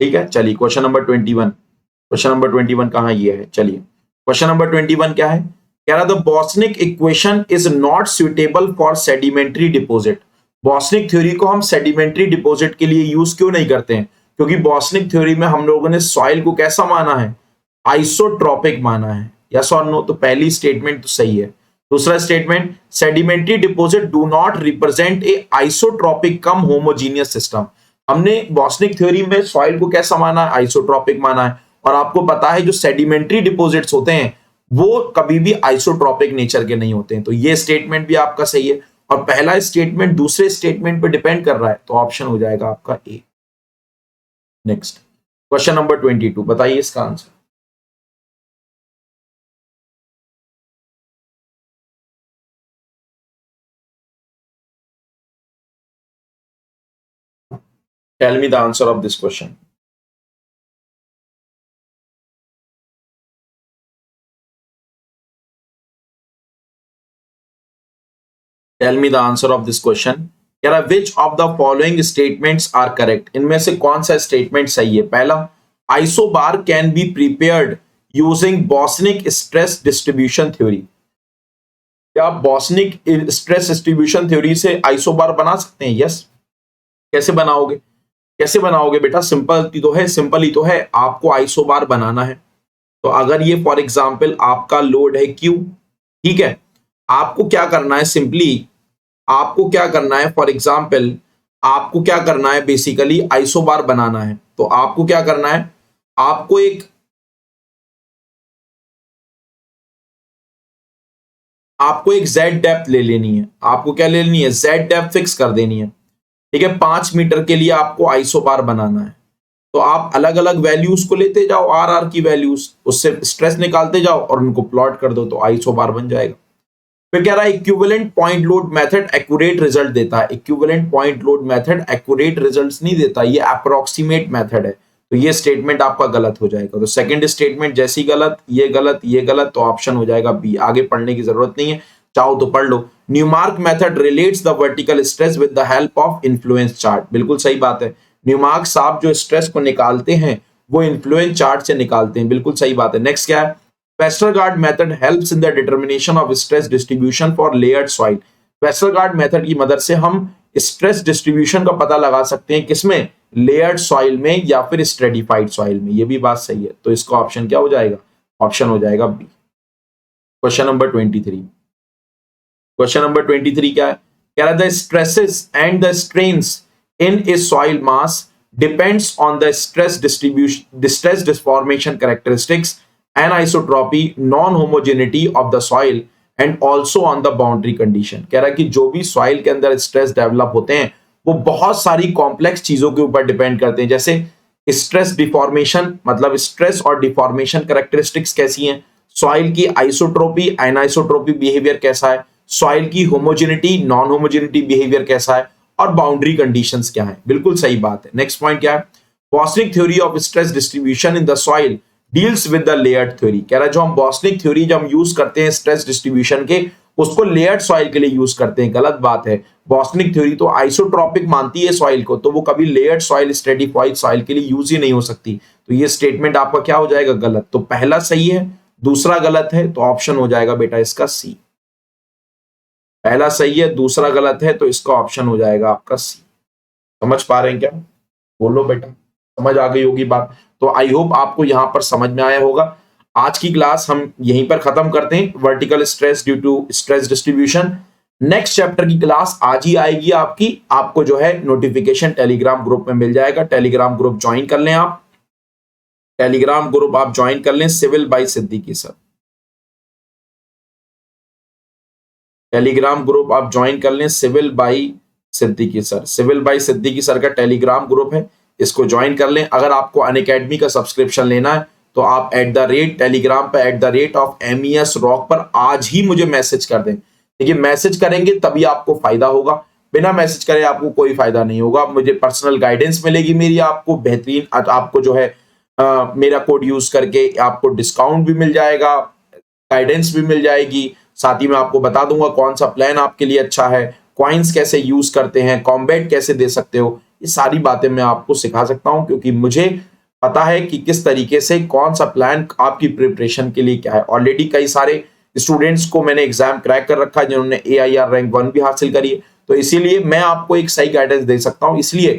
ठीक है, चलिए क्वेश्चन नंबर 21, क्वेश्चन नंबर 21 कहां ये है? चलिए क्वेश्चन नंबर 21 क्या है? कह रहा the Boussinesq equation is not suitable for sedimentary deposit. Boussinesq theory को हम सेडिमेंट्री डिपॉजिट के लिए यूज क्यों नहीं करते हैं? क्योंकि बॉस्निक थ्योरी में हम लोगों ने सॉइल को कैसा माना है? आइसोट्रॉपिक माना है। यस और नो? तो पहली स्टेटमेंट तो सही है। दूसरा statement, sedimentary deposit do not represent a isotropic come homogeneous system. हमने बॉस्निक थ्योरी में सॉइल को कैसा माना है? आइसोट्रॉपिक माना है। और आपको पता है जो सेडिमेंट्री डिपॉजिट्स होते हैं वो कभी भी आइसोट्रॉपिक नेचर के नहीं होते हैं। तो ये स्टेटमेंट भी आपका सही है, और पहला स्टेटमेंट दूसरे स्टेटमेंट पे डिपेंड कर रहा है, तो ऑप्शन हो जाएगा आपका ए। नेक्स्ट क्वेश्चन नंबर 22, बताइए इसका आंसर। Tell me the answer of this question. Tell me the answer of this question. कह रहा which of the following statements are correct. इनमें से कौन सा स्टेटमेंट सही है? पहला, isobar can be prepared using Boussinesq stress distribution theory. क्या आप बॉस्निक स्ट्रेस डिस्ट्रीब्यूशन थ्योरी से आइसोबार बना सकते हैं? यस। कैसे बनाओगे? कैसे बनाओगे बेटा? सिंपल ही तो है, सिंपल ही तो है, आपको आइसोबार बनाना है। तो अगर ये फॉर एग्जाम्पल आपका लोड है क्यू, ठीक है, आपको क्या करना है? सिंपली आपको क्या करना है? फॉर एग्जाम्पल आपको क्या करना है? बेसिकली आइसोबार बनाना है। तो आपको क्या करना है? आपको एक जेड डेप्थ ले लेनी है। आपको क्या ले लेनी है? जेड डेप्थ फिक्स कर देनी है। ठीक है, 5 मीटर के लिए आपको आइसोबार बनाना है। तो आप अलग अलग वैल्यूज को लेते जाओ, आर आर की वैल्यूज, उससे स्ट्रेस निकालते जाओ और उनको प्लॉट कर दो, तो आइसोबार बन जाएगा। फिर कह रहा है equivalent point load method accurate result देता है। Equivalent point load method accurate results नहीं देता, ये अप्रोक्सीमेट मेथड है। तो ये स्टेटमेंट आपका गलत हो जाएगा। तो सेकंड स्टेटमेंट जैसी गलत, ये गलत, ये गलत, तो ऑप्शन हो जाएगा बी। आगे पढ़ने की जरूरत नहीं है, चाहो तो पढ़ लो। Newmark method relates the vertical stress with the help of influence chart. बिल्कुल सही बात है, न्यूमार्क साहब जो स्ट्रेस को निकालते हैं वो इन्फ्लुएंस चार्ट से निकालते हैं। बिल्कुल सही बात है। नेक्स्ट क्या है? Westergaard method helps in the determination of stress distribution for layered soil. Westergaard method की मदद से हम स्ट्रेस डिस्ट्रीब्यूशन का पता लगा सकते हैं, किसमें? लेयर्ड सॉइल में या फिर स्ट्रेटिफाइड सॉइल में। ये भी बात सही है, तो इसका ऑप्शन क्या हो जाएगा? ऑप्शन हो जाएगा B. Question number 23। Question number 23 क्या है? कह रहा है the stresses and the strains in a soil mass depends on the stress distribution, stress deformation characteristics, anisotropy, non-homogeneity of the soil and also on the boundary condition। कह रहा है कि जो भी सॉइल के अंदर स्ट्रेस डेवलप होते हैं वो बहुत सारी कॉम्प्लेक्स चीजों के ऊपर डिपेंड करते हैं। जैसे स्ट्रेस डिफॉर्मेशन, मतलब स्ट्रेस और डिफॉर्मेशन कैरेक्टरिस्टिक्स कैसी हैं, सॉइल की आइसोट्रोपी, एनाइसोट्रोपी बिहेवियर कैसा है, सॉइल की होमोजेनिटी, नॉन होमोजेनिटी बिहेवियर कैसा है, और बाउंड्री कंडीशंस क्या है। बिल्कुल सही बात है। नेक्स्ट पॉइंट क्या है? Boussinesq theory of stress distribution in the soil deals with the layered theory. कह रहा है जो हम बॉस्निक थ्योरी जब हम यूज करते हैं स्ट्रेस डिस्ट्रीब्यूशन के, उसको लेयर्ड सॉइल के लिए यूज करते हैं, गलत बात है। बॉस्टनिक थ्योरी तो आइसोट्रॉपिक मानती है सॉइल को, तो वो कभी लेयर्ड सॉइल स्ट्रेटिफाइड सॉइल के लिए यूज ही नहीं हो सकती। तो ये स्टेटमेंट आपका क्या हो जाएगा, गलत। तो पहला सही है, दूसरा गलत है, तो ऑप्शन हो जाएगा बेटा इसका सी। पहला सही है, दूसरा गलत है, तो इसका ऑप्शन हो जाएगा आपका सी। समझ पा रहे हैं क्या? बोलो बेटा, समझ आ गई होगी बात। तो आई होप आपको यहां पर समझ में आया होगा। आज की क्लास हम यहीं पर खत्म करते हैं, vertical stress due to stress distribution. Next chapter की क्लास आज ही आएगी आपकी, आपको जो है नोटिफिकेशन टेलीग्राम ग्रुप में मिल जाएगा। टेलीग्राम ग्रुप ज्वाइन कर लें आप, टेलीग्राम ग्रुप आप ज्वाइन कर लें, civil by Siddiqui sir. Telegram group आप ज्वाइन कर लें, civil by Siddiqui sir. Civil by Siddiqui sir का टेलीग्राम ग्रुप है, इसको ज्वाइन कर लें। अगर आपको अनअकैडमी का सब्सक्रिप्शन लेना है तो आप टेलीग्राम पे @MES रॉक पर आज ही मुझे मैसेज कर दें। देखिए मैसेज करेंगे तभी आपको फायदा होगा, बिना मैसेज करे आपको कोई फायदा नहीं होगा। मुझे पर्सनल गाइडेंस मिलेगी मेरी, आपको बेहतरीन, आपको जो है मेरा कोड यूज करके आपको डिस्काउंट भी मिल जाएगा, गाइडेंस भी मिल जाएगी। साथ ही मैं आपको बता दूंगा कौन सा प्लान आपके लिए अच्छा है, कॉइन्स कैसे यूज करते हैं, कॉम्बैट कैसे दे सकते हो, ये सारी बातें मैं आपको सिखा सकता हूं, क्योंकि मुझे पता है कि किस तरीके से कौन सा प्लान आपकी प्रिपरेशन के लिए क्या है। ऑलरेडी कई सारे स्टूडेंट्स को मैंने एग्जाम क्रैक कर रखा है जिन्होंने AIR रैंक 1 भी हासिल करी है, तो इसीलिए मैं आपको एक सही गाइडेंस दे सकता हूं। इसलिए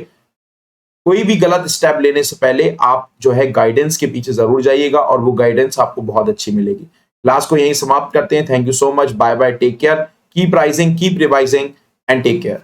कोई भी गलत स्टेप लेने से पहले आप जो है गाइडेंस के पीछे जरूर जाइएगा, और वो गाइडेंस आपको बहुत अच्छी मिलेगी। क्लास को यहीं समाप्त करते हैं। Thank you so much, bye bye, take care, keep rising, keep revising and take care.